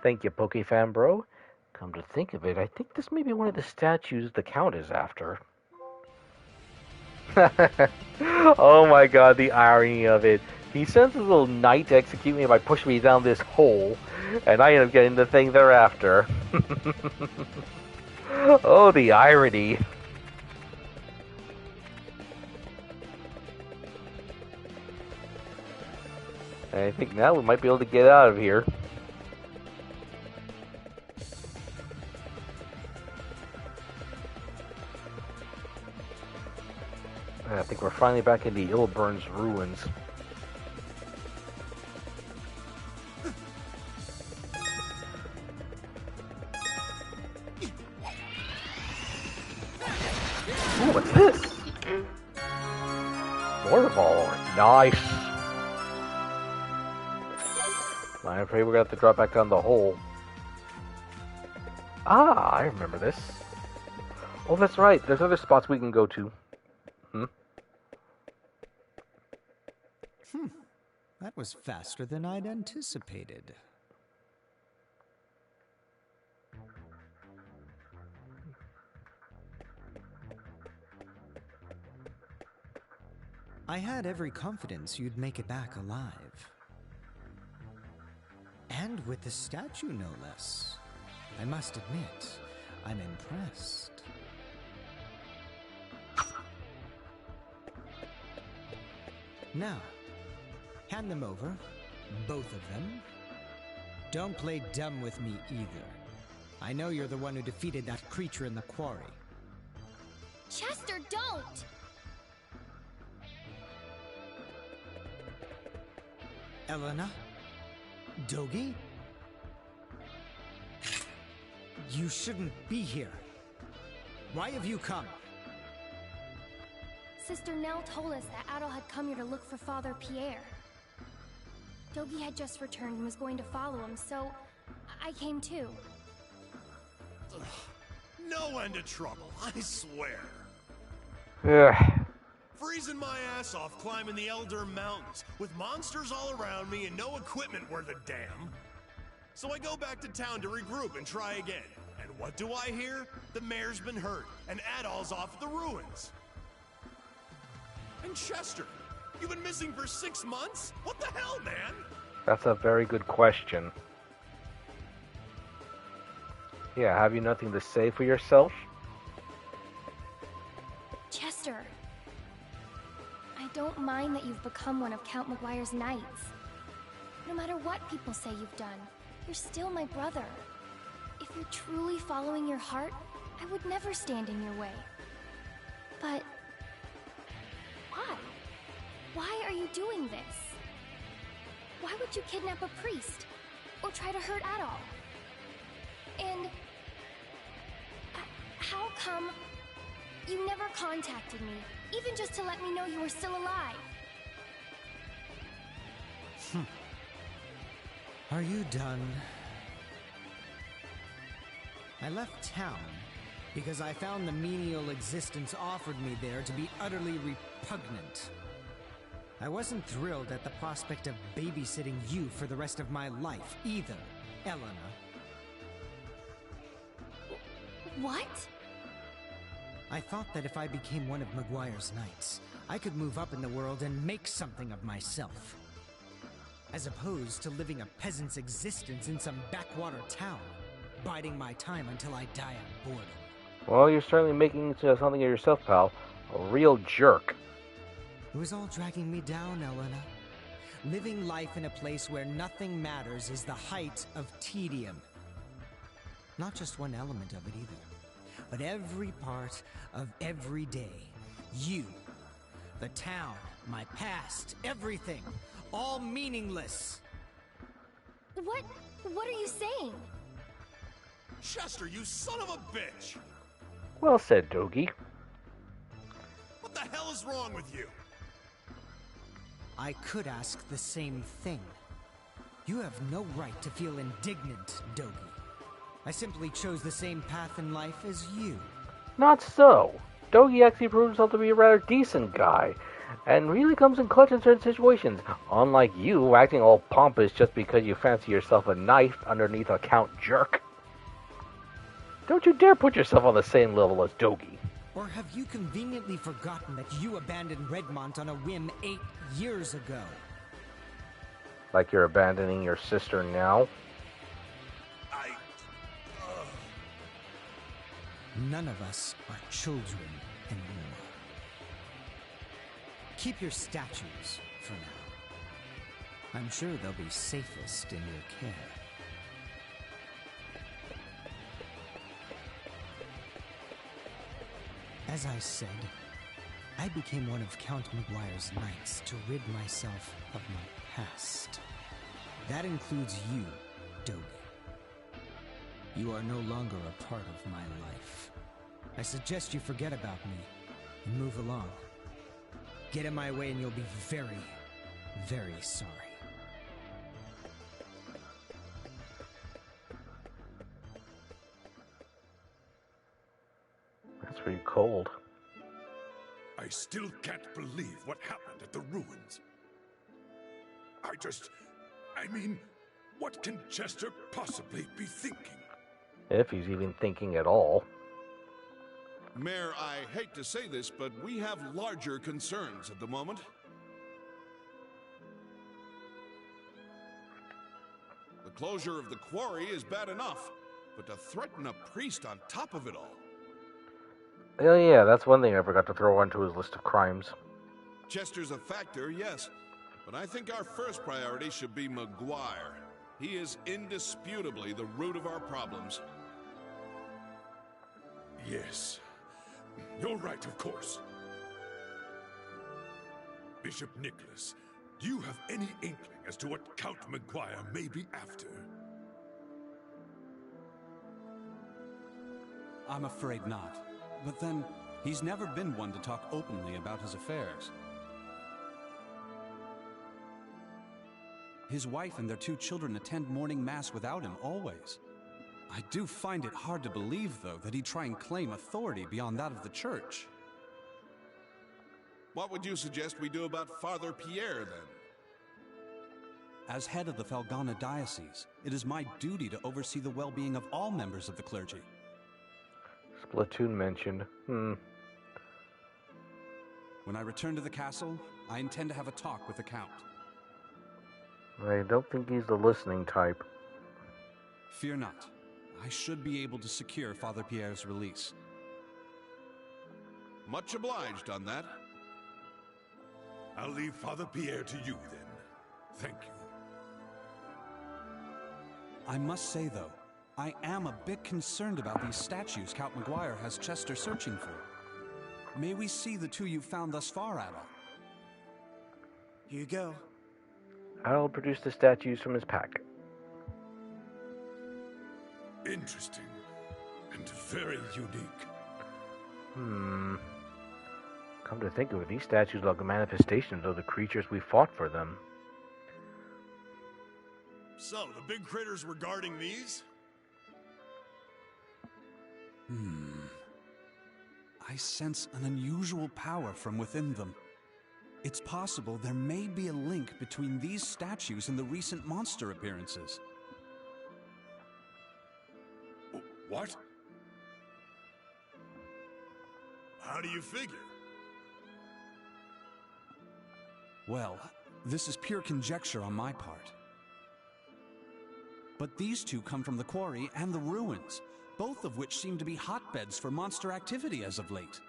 Thank you, Pokefan Bro. Come to think of it, I think this may be one of the statues the Count is after. Oh my god, the irony of it. He sends his little knight to execute me by pushing me down this hole, and I end up getting the thing thereafter. Oh, the irony. I think now we might be able to get out of here. I think we're finally back in the Ilburn's ruins. Ooh, what's this? Waterfall. Nice. I'm afraid we're going to have to drop back down the hole. Ah, I remember this. Oh, that's right. There's other spots we can go to. That was faster than I'd anticipated. I had every confidence you'd make it back alive. And with the statue, no less. I must admit, I'm impressed. Now, hand them over, both of them. Don't play dumb with me either. I know you're the one who defeated that creature in the quarry. Chester, don't! Elena? Dogi? You shouldn't be here. Why have you come? Sister Nell told us that Adol had come here to look for Father Pierre. Dogi had just returned and was going to follow him, so I came too. Ugh, no end of trouble, I swear. Freezing my ass off climbing the Elder Mountains, with monsters all around me and no equipment worth a damn. So I go back to town to regroup and try again. And what do I hear? The mayor's been hurt, and Adol's off at the ruins. And Chester, You've been missing for 6 months? What the hell, man? That's a very good question. Yeah, have you nothing to say for yourself? Chester, I don't mind that you've become one of Count Memoire's knights. No matter what people say you've done, you're still my brother. If you're truly following your heart, I would never stand in your way. But why? Why are you doing this? Why would you kidnap a priest? Or try to hurt Adol? And how come you never contacted me, even just to let me know you were still alive? Are you done? I left town because I found the menial existence offered me there to be utterly repugnant. I wasn't thrilled at the prospect of babysitting you for the rest of my life, either, Elena. What? I thought that if I became one of Memoire's knights, I could move up in the world and make something of myself. As opposed to living a peasant's existence in some backwater town, biding my time until I die of boredom. Well, you're certainly making something of yourself, pal. A real jerk. It was all dragging me down, Elena. Living life in a place where nothing matters is the height of tedium. Not just one element of it either, but every part of every day. You, the town, my past, everything, all meaningless. What are you saying? Chester, you son of a bitch! Well said, Dogi. What the hell is wrong with you? I could ask the same thing. You have no right to feel indignant, Dogi. I simply chose the same path in life as you. Not so. Dogi actually proved himself to be a rather decent guy, and really comes in clutch in certain situations, unlike you acting all pompous just because you fancy yourself a knife underneath a Count jerk. Don't you dare put yourself on the same level as Dogi. Or have you conveniently forgotten that you abandoned Redmont on a whim 8 years ago? Like you're abandoning your sister now? None of us are children anymore. Keep your statues for now. I'm sure they'll be safest in your care. As I said, I became one of Count Memoire's knights to rid myself of my past. That includes you, Dogi. You are no longer a part of my life. I suggest you forget about me and move along. Get in my way and you'll be very, very sorry. That's pretty cold. I still can't believe what happened at the ruins. I mean, what can Chester possibly be thinking? If he's even thinking at all. Mayor, I hate to say this, but we have larger concerns at the moment. The closure of the quarry is bad enough, but to threaten a priest on top of it all. Oh yeah, that's one thing I forgot to throw onto his list of crimes. Chester's a factor, yes, but I think our first priority should be Memoire. He is indisputably the root of our problems. Yes, you're right, of course. Bishop Nicholas, do you have any inkling as to what Count Memoire may be after? I'm afraid not. But then, he's never been one to talk openly about his affairs. His wife and their 2 children attend morning mass without him, always. I do find it hard to believe, though, that he'd try and claim authority beyond that of the church. What would you suggest we do about Father Pierre, then? As head of the Felghana diocese, it is my duty to oversee the well-being of all members of the clergy. Splatoon mentioned. When I return to the castle, I intend to have a talk with the Count. I don't think he's the listening type. Fear not. I should be able to secure Father Pierre's release. Much obliged on that. I'll leave Father Pierre to you, then. Thank you. I must say, though, I am a bit concerned about these statues Count Maguire has Chester searching for. May we see the two you've found thus far, Adol? Here you go. Adol produced the statues from his pack. Interesting. And very unique. Come to think of it, these statues look like manifestations of the creatures we fought for them. So, the big critters were guarding these? I sense an unusual power from within them. It's possible there may be a link between these statues and the recent monster appearances. What? How do you figure? Well, this is pure conjecture on my part. But these two come from the quarry and the ruins, both of which seem to be hotbeds for monster activity as of late.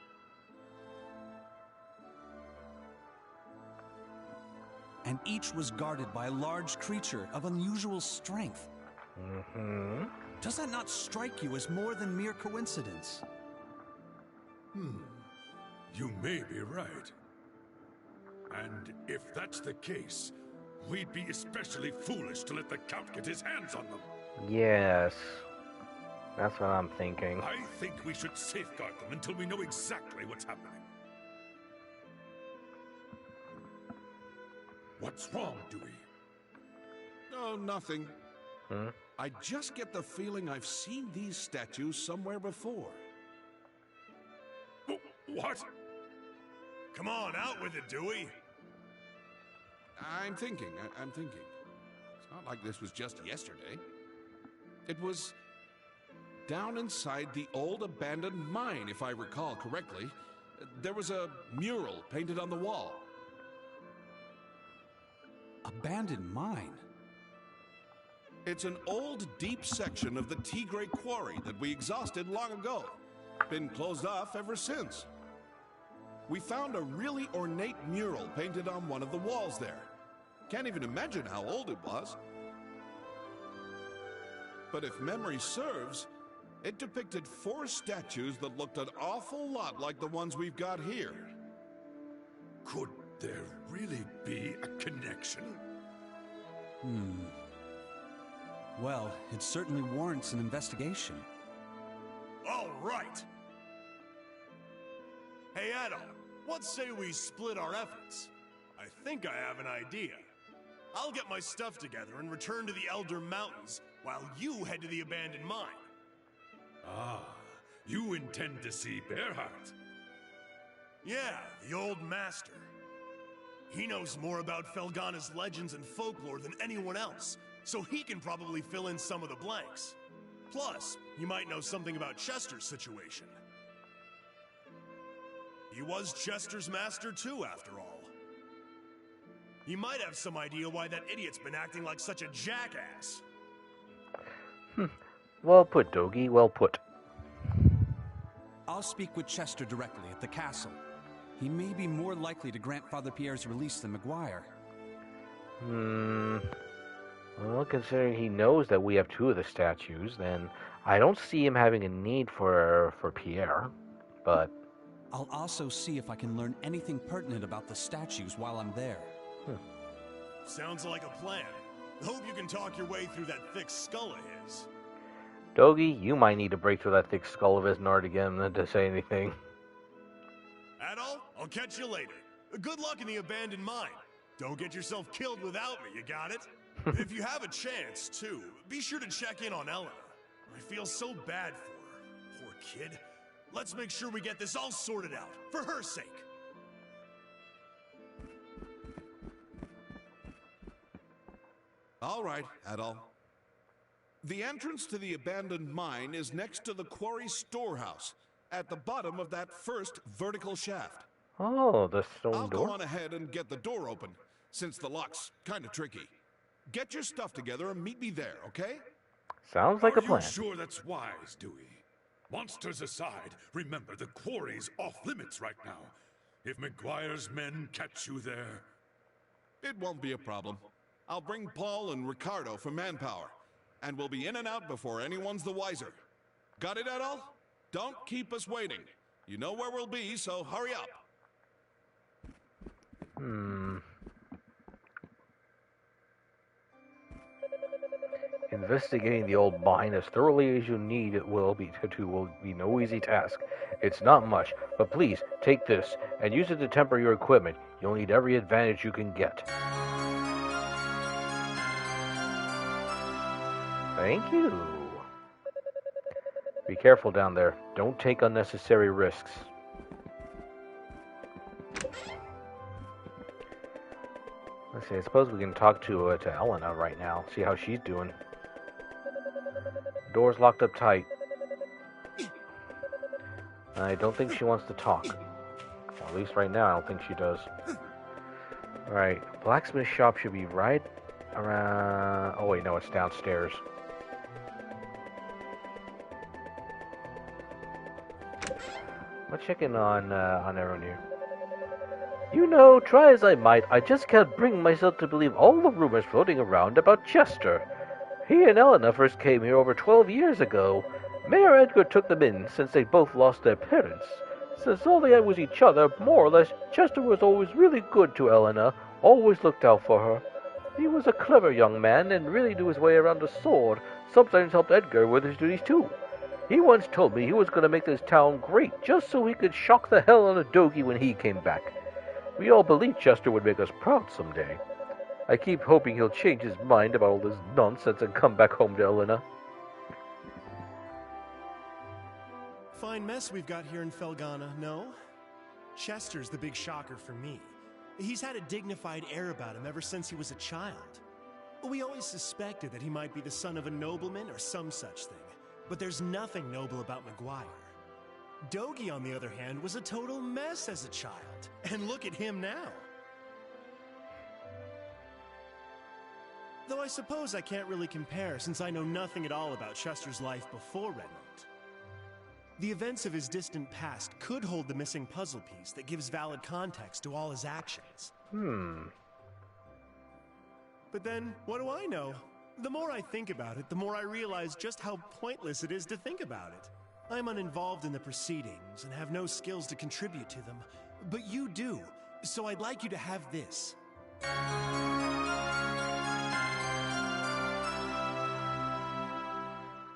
And each was guarded by a large creature of unusual strength. Does that not strike you as more than mere coincidence? You may be right. And if that's the case, we'd be especially foolish to let the Count get his hands on them. Yes. That's what I'm thinking. I think we should safeguard them until we know exactly what's happening. What's wrong, Dewey? No, nothing. I just get the feeling I've seen these statues somewhere before. What? Come on, out with it, Dewey! I'm thinking. It's not like this was just yesterday. It was down inside the old abandoned mine, if I recall correctly. There was a mural painted on the wall. Abandoned mine? It's an old, deep section of the Tigre quarry that we exhausted long ago. Been closed off ever since. We found a really ornate mural painted on one of the walls there. Can't even imagine how old it was. But if memory serves, it depicted 4 statues that looked an awful lot like the ones we've got here. Could there really be a connection? Well, it certainly warrants an investigation. All right! Hey, Adol, what say we split our efforts? I think I have an idea. I'll get my stuff together and return to the Elder Mountains, while you head to the abandoned mine. Ah, you intend to see Berhardt? Yeah, the old master. He knows more about Felghana's legends and folklore than anyone else, so he can probably fill in some of the blanks. Plus, he might know something about Chester's situation. He was Chester's master too, after all. He might have some idea why that idiot's been acting like such a jackass. Well put, Dogi, well put. I'll speak with Chester directly at the castle. He may be more likely to grant Father Pierre's release than Maguire. Well, considering he knows that we have 2 of the statues, then I don't see him having a need for Pierre, but... I'll also see if I can learn anything pertinent about the statues while I'm there. Sounds like a plan. Hope you can talk your way through that thick skull of his. Dogi, you might need to break through that thick skull of his in order to get him to say anything. Adol, I'll catch you later. Good luck in the abandoned mine. Don't get yourself killed without me, you got it? If you have a chance, too, be sure to check in on Elena. I feel so bad for her. Poor kid. Let's make sure we get this all sorted out, for her sake. All right, Adol. The entrance to the abandoned mine is next to the quarry storehouse, at the bottom of that first vertical shaft. Oh, the stone I'll door. go on ahead and get the door open, since the lock's kind of tricky. Get your stuff together and meet me there, okay? Sounds like a Are plan. you sure that's wise, Dewey? Monsters aside, remember the quarry's off limits right now. If McGuire's men catch you there... It won't be a problem. I'll bring Paul and Ricardo for manpower, and we'll be in and out before anyone's the wiser. Got it, Adol? Don't keep us waiting. You know where we'll be, so hurry up. Investigating the old mine as thoroughly as you need it will be no easy task. It's not much, but please take this and use it to temper your equipment. You'll need every advantage you can get. Thank you. Be careful down there. Don't take unnecessary risks. Let's see, I suppose we can talk to Elena right now, see how she's doing. Door's locked up tight. I don't think she wants to talk. Well, at least right now, I don't think she does. Alright, blacksmith shop should be right around... Oh wait, no, it's downstairs. Let's check in on everyone here. You know, try as I might, I just can't bring myself to believe all the rumors floating around about Chester. He and Elena first came here over 12 years ago. Mayor Edgar took them in since they both lost their parents. Since all they had was each other, more or less, Chester was always really good to Elena, always looked out for her. He was a clever young man and really knew his way around a sword, sometimes helped Edgar with his duties too. He once told me he was going to make this town great just so he could shock the hell out of Dogi when he came back. We all believed Chester would make us proud someday. I keep hoping he'll change his mind about all this nonsense and come back home to Elena. Fine mess we've got here in Felghana, no? Chester's the big shocker for me. He's had a dignified air about him ever since he was a child. We always suspected that he might be the son of a nobleman or some such thing, but there's nothing noble about McGuire. Dogi, on the other hand, was a total mess as a child. And look at him now. Though I suppose I can't really compare since I know nothing at all about Chester's life before Redmont. The events of his distant past could hold the missing puzzle piece that gives valid context to all his actions. But then, what do I know? The more I think about it, the more I realize just how pointless it is to think about it. I'm uninvolved in the proceedings and have no skills to contribute to them. But you do, so I'd like you to have this.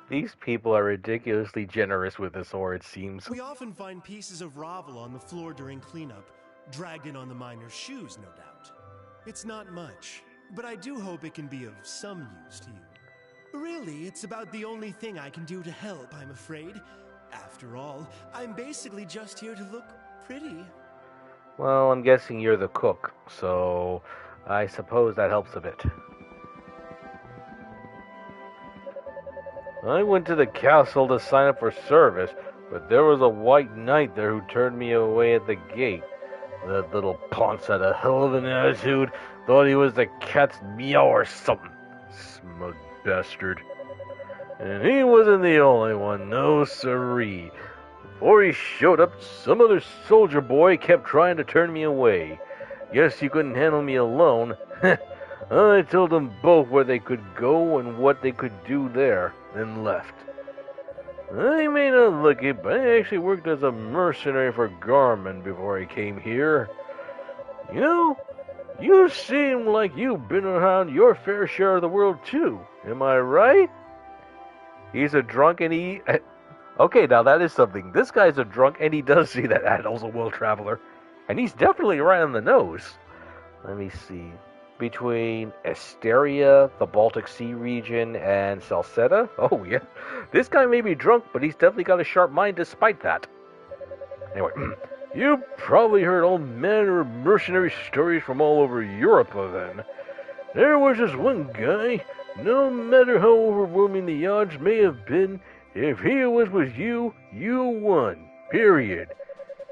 These people are ridiculously generous with this ore, it seems. We often find pieces of Ravel on the floor during cleanup, dragged in on the miners' shoes, no doubt. It's not much, but I do hope it can be of some use to you. Really, it's about the only thing I can do to help, I'm afraid. After all, I'm basically just here to look pretty. Well, I'm guessing you're the cook, so I suppose that helps a bit. I went to the castle to sign up for service, but there was a white knight there who turned me away at the gate. That little ponce had a hell of an attitude, thought he was the cat's meow or something. Smug bastard. And he wasn't the only one, no siree. Before he showed up, some other soldier boy kept trying to turn me away. Guess he couldn't handle me alone. I told them both where they could go and what they could do there, then left. I may not look it, but I actually worked as a mercenary for Garmin before I came here. You know, you seem like you've been around your fair share of the world too. Am I right? He's a drunk and he... Okay, now that is something. This guy's a drunk and he does see that Adol's a world traveler. And he's definitely right on the nose. Let me see. Between Esteria, the Baltic Sea region, and Salceda? Oh, yeah. This guy may be drunk, but he's definitely got a sharp mind despite that. Anyway, you probably heard all manner of mercenary stories from all over Europe then. There was this one guy, no matter how overwhelming the odds may have been, if he was with you, you won. Period.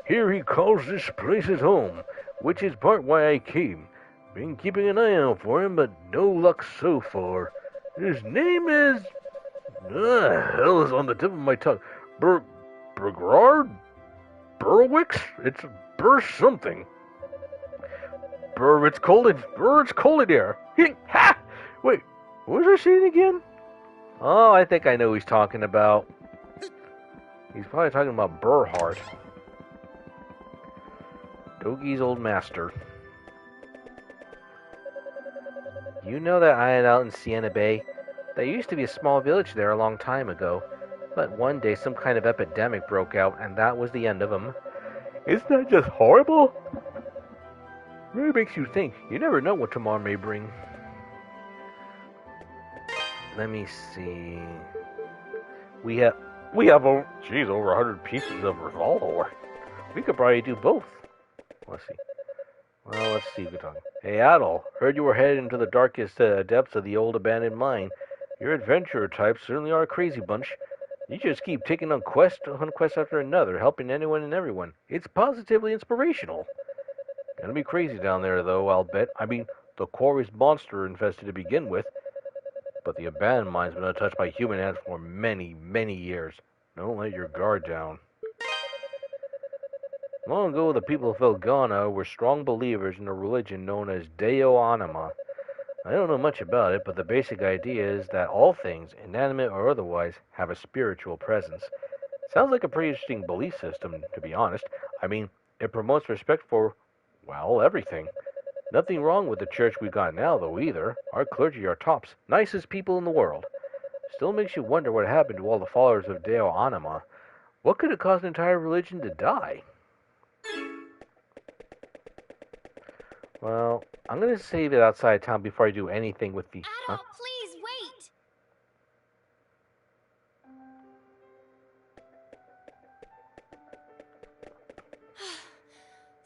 Here he calls this place his home, which is part why I came. Been keeping an eye out for him, but no luck so far. His name is... hell is on the tip of my tongue. Bergrard? Burwix? It's Bur something. It's cold in here. Ha! Wait, what was I saying again? Oh, I think I know who he's talking about. He's probably talking about Burhart. Dogi's old master. You know that island out in Sienna Bay? There used to be a small village there a long time ago. But one day some kind of epidemic broke out, and that was the end of them. Isn't that just horrible? Really makes you think. You never know what tomorrow may bring. Let me see. We have over 100 pieces of revolver. We could probably do both. Let's see. Well, let's see. Good talking. Hey, Adol. Heard you were headed into the darkest depths of the old abandoned mine. Your adventurer types certainly are a crazy bunch. You just keep taking on quest after another, helping anyone and everyone. It's positively inspirational. Gonna be crazy down there, though, I'll bet. I mean, the quarry's monster infested to begin with. But the abandoned mine's been untouched by human hands for many, many years. Don't let your guard down. Long ago, the people of Felghana were strong believers in a religion known as Deo Anima. I don't know much about it, but the basic idea is that all things, inanimate or otherwise, have a spiritual presence. Sounds like a pretty interesting belief system, to be honest. I mean, it promotes respect for, well, everything. Nothing wrong with the church we got now, though, either. Our clergy are tops, nicest people in the world. Still makes you wonder what happened to all the followers of Deo Anima. What could have caused an entire religion to die? Well, I'm going to save it outside town before I do anything with the... Adol, please, wait!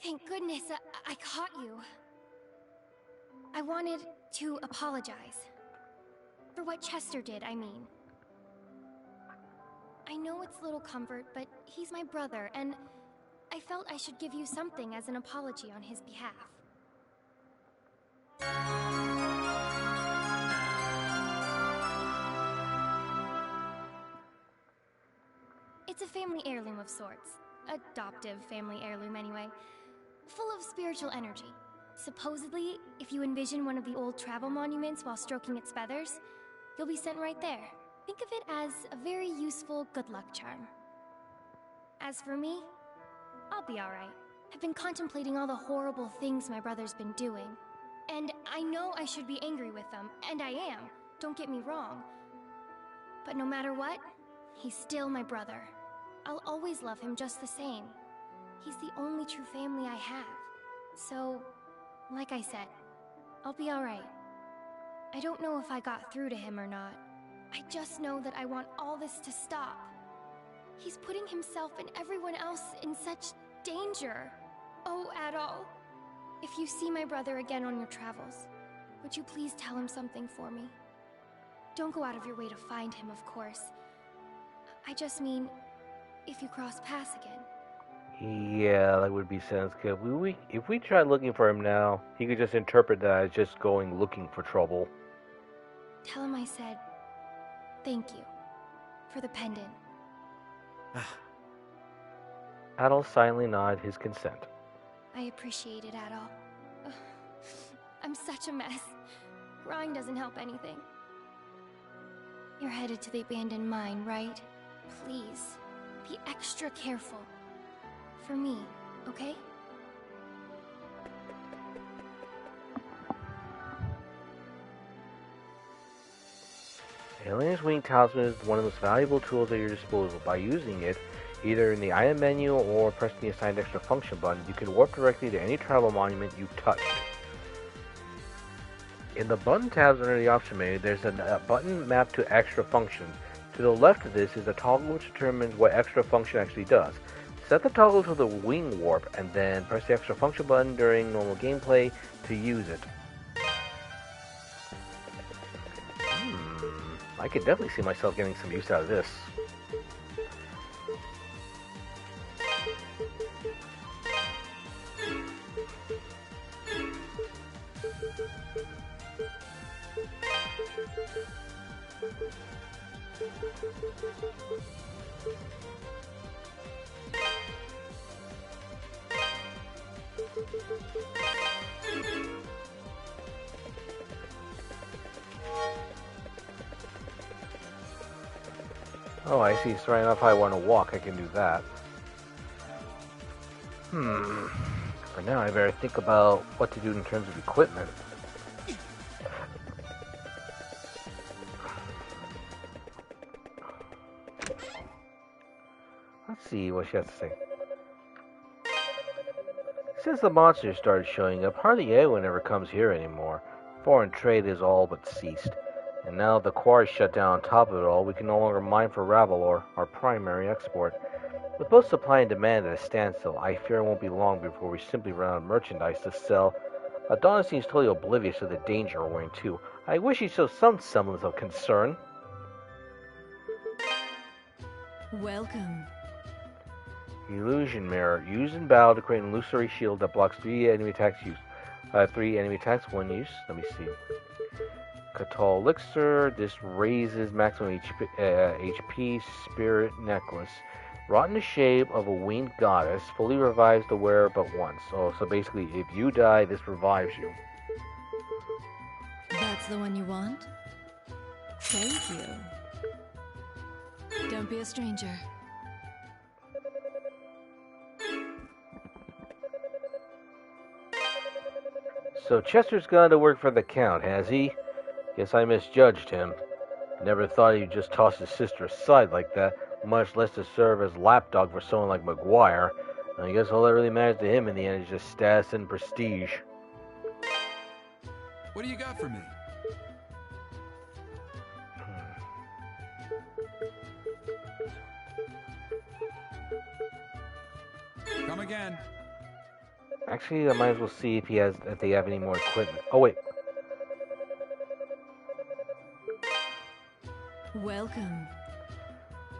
Thank goodness I caught you. I wanted to apologize. For what Chester did, I mean. I know it's little comfort, but he's my brother, and I felt I should give you something as an apology on his behalf. It's a family heirloom of sorts. Adoptive family heirloom, anyway. Full of spiritual energy. Supposedly, if you envision one of the old travel monuments while stroking its feathers, you'll be sent right there. Think of it as a very useful good luck charm. As for me, I'll be alright. I've been contemplating all the horrible things my brother's been doing. And I know I should be angry with them, and I am. Don't get me wrong. But no matter what, he's still my brother. I'll always love him just the same. He's the only true family I have. So, like I said, I'll be alright. I don't know if I got through to him or not. I just know that I want all this to stop. He's putting himself and everyone else in such danger. Oh, Adol. If you see my brother again on your travels, would you please tell him something for me? Don't go out of your way to find him, of course. I just mean, if you cross paths again. Yeah, that would be sense. If we tried looking for him now, he could just interpret that as just going looking for trouble. Tell him I said, thank you for the pendant. Adol silently nodded his consent. I appreciate it, Adol. Ugh, I'm such a mess. Crying doesn't help anything. You're headed to the abandoned mine, right? Please, be extra careful. For me, okay? Elena's wing talisman is one of the most valuable tools at your disposal. By using it, either in the item menu or pressing the assigned extra function button, you can warp directly to any travel monument you touch. In the button tabs under the option menu, there's a button mapped to extra function. To the left of this is a toggle which determines what extra function actually does. Set the toggle to the wing warp and then press the extra function button during normal gameplay to use it. I could definitely see myself getting some use out of this. Oh, I see. So right now, if I want to walk, I can do that. For now, I better think about what to do in terms of equipment. Let's see what she has to say. Since the monsters started showing up, hardly anyone ever comes here anymore. Foreign trade has all but ceased. And now the quarry shut down on top of it all, we can no longer mine for Ravalor, our primary export. With both supply and demand at a standstill, I fear it won't be long before we simply run out of merchandise to sell. Adol seems totally oblivious of the danger we're in, too. I wish he showed some semblance of concern. Welcome. Illusion Mirror. Use in battle to create an illusory shield that blocks 3 enemy attacks use. 3 enemy attacks, 1 use. Let me see. Catal Elixir. This raises maximum HP. Spirit Necklace. Wrought in the shape of a winged goddess. Fully revives the wearer but once. Oh, so basically, if you die, this revives you. That's the one you want? Thank you. Don't be a stranger. So Chester's gone to work for the Count, has he? Guess I misjudged him. Never thought he'd just toss his sister aside like that, much less to serve as lapdog for someone like Maguire. I guess all that really matters to him in the end is just status and prestige. What do you got for me? Come again. Actually, I might as well see if they have any more equipment. Oh wait. Welcome.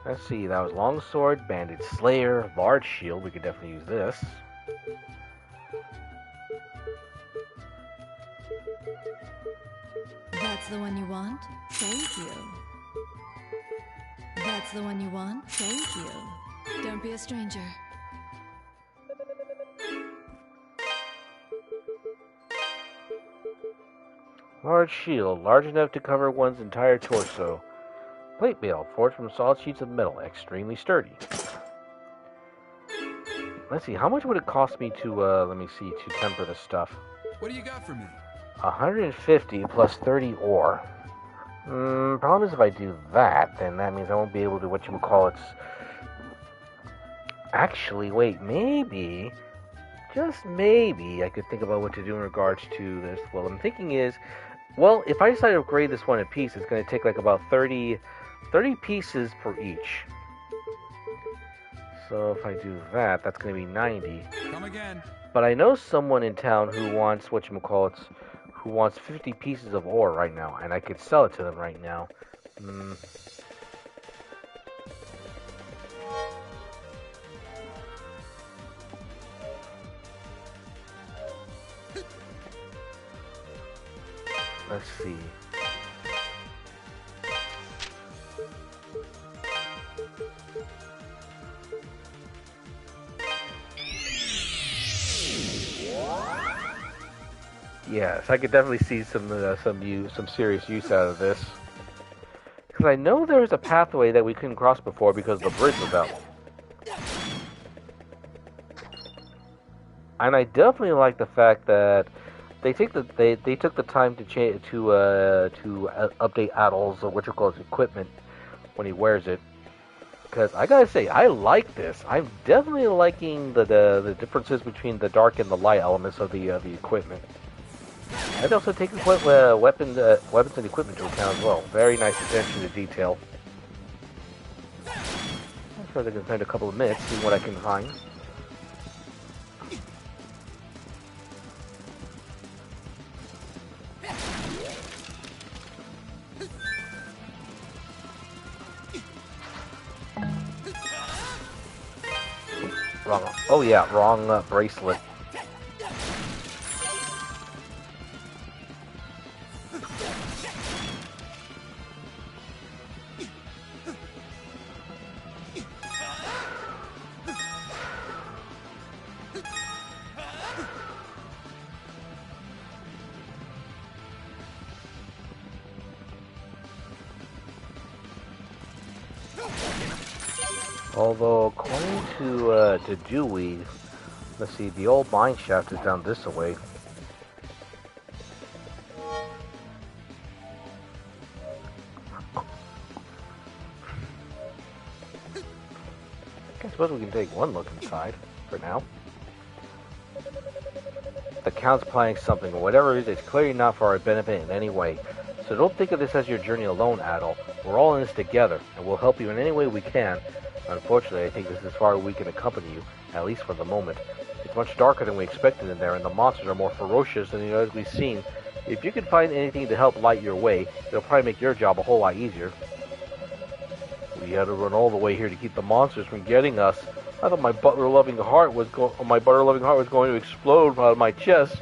Let's see. That was longsword, banded slayer, large shield. We could definitely use this. That's the one you want? Thank you. That's the one you want? Thank you. Don't be a stranger. Large shield, large enough to cover one's entire torso. Plate mail, forged from solid sheets of metal, extremely sturdy. Let's see, how much would it cost me to, to temper this stuff? What do you got for me? 150 plus 30 ore. Problem is if I do that, then that means I won't be able to, Actually, wait, maybe, just maybe, I could think about what to do in regards to this. What I'm thinking is, well, if I decide to upgrade this one a piece, it's going to take like about 30 pieces per each. So if I do that, that's going to be 90. Come again. But I know someone in town who wants, who wants 50 pieces of ore right now, and I could sell it to them right now. Let's see. Yes, I could definitely see some serious use out of this. Because I know there was a pathway that we couldn't cross before because the bridge was out. And I definitely like the fact that they took the time to update Adol's equipment when he wears it. Because I gotta say, I like this. I'm definitely liking the differences between the dark and the light elements of the equipment. I'd also take weapons and equipment to account as well. Very nice attention to detail. I'm sure they can spend a couple of minutes seeing what I can find. Wrong. Oh yeah, wrong bracelet. Although, according to Dewey, let's see, the old mine shaft is down this way. I suppose we can take one look inside for now. The Count's planning something, or whatever it is, it's clearly not for our benefit in any way. So don't think of this as your journey alone, Adol. We're all in this together, and we'll help you in any way we can. Unfortunately, I think this is as far as we can accompany you, at least for the moment. It's much darker than we expected in there, and the monsters are more ferocious than the others we've seen. If you can find anything to help light your way, it'll probably make your job a whole lot easier. We had to run all the way here to keep the monsters from getting us. I thought my butter-loving heart was going to explode out of my chest.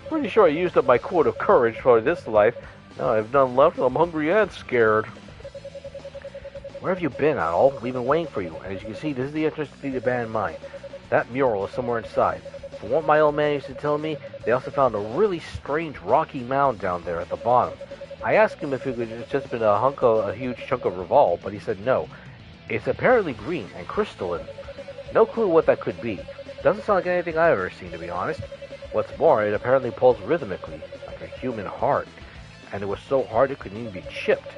Pretty sure I used up my quota of courage for this life. Now I have none left, and I'm hungry and scared. Where have you been, Adol? We've been waiting for you. As you can see, this is the entrance to the abandoned mine. That mural is somewhere inside. From what my old man used to tell me, they also found a really strange rocky mound down there at the bottom. I asked him if it had just been a huge chunk of revolve, but he said no. It's apparently green and crystalline. No clue what that could be. Doesn't sound like anything I've ever seen, to be honest. What's more, it apparently pulls rhythmically, like a human heart. And it was so hard it couldn't even be chipped.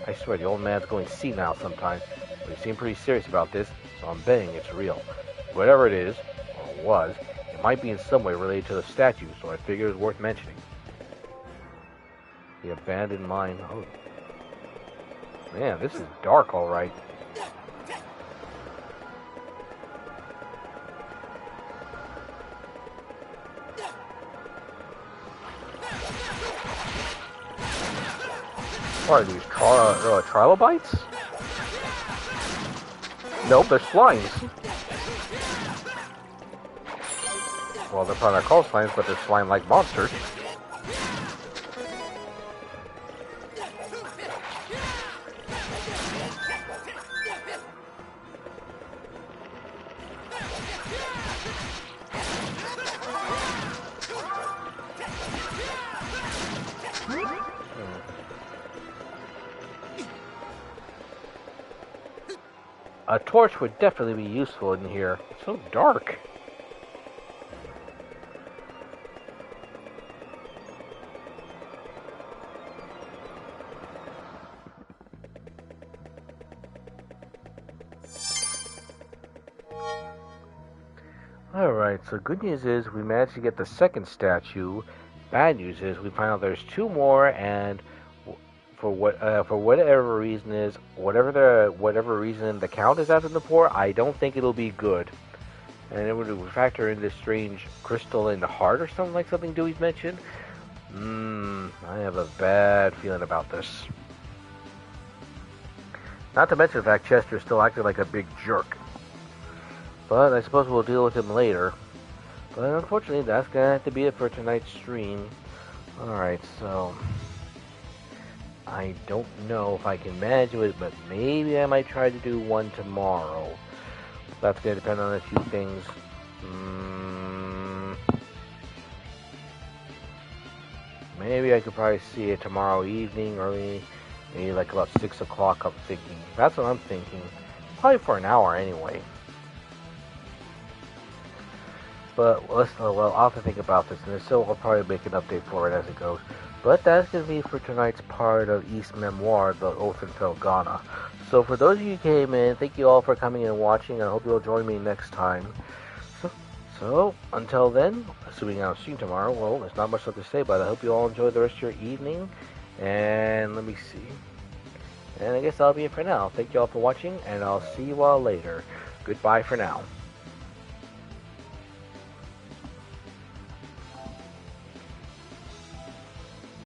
I swear the old man's going senile sometimes, but he seemed pretty serious about this, so I'm betting it's real. Whatever it is, or was, it might be in some way related to the statue, so I figured it was worth mentioning. The abandoned mine. Oh. Man, this is dark, alright. What are these, trilobites? Nope, they're slimes. Well, they're probably not called slimes, but they're slime-like monsters. A torch would definitely be useful in here. It's so dark. Alright, so good news is we managed to get the second statue. Bad news is we find out there's two more, and for whatever reason the Count is after the poor, I don't think it'll be good. And it would factor in this strange crystalline heart or something Dewey's mentioned. I have a bad feeling about this. Not to mention the fact Chester's still acting like a big jerk. But I suppose we'll deal with him later. But unfortunately, that's gonna have to be it for tonight's stream. Alright, so I don't know if I can manage it, but maybe I might try to do one tomorrow. That's going to depend on a few things. Maybe I could probably see it tomorrow evening, early, maybe like about 6 o'clock, I'm thinking. That's what I'm thinking. Probably for an hour anyway. But I'll have to think about this, and so I'll probably make an update for it as it goes. But that's going to be for tonight's part of East Memoire, the Oath in Felghana. So for those of you who came in, thank you all for coming and watching. I hope you'll join me next time. So until then, assuming I'll see you tomorrow, well, there's not much left to say, but I hope you all enjoy the rest of your evening. And let me see. And I guess that'll be it for now. Thank you all for watching, and I'll see you all later. Goodbye for now.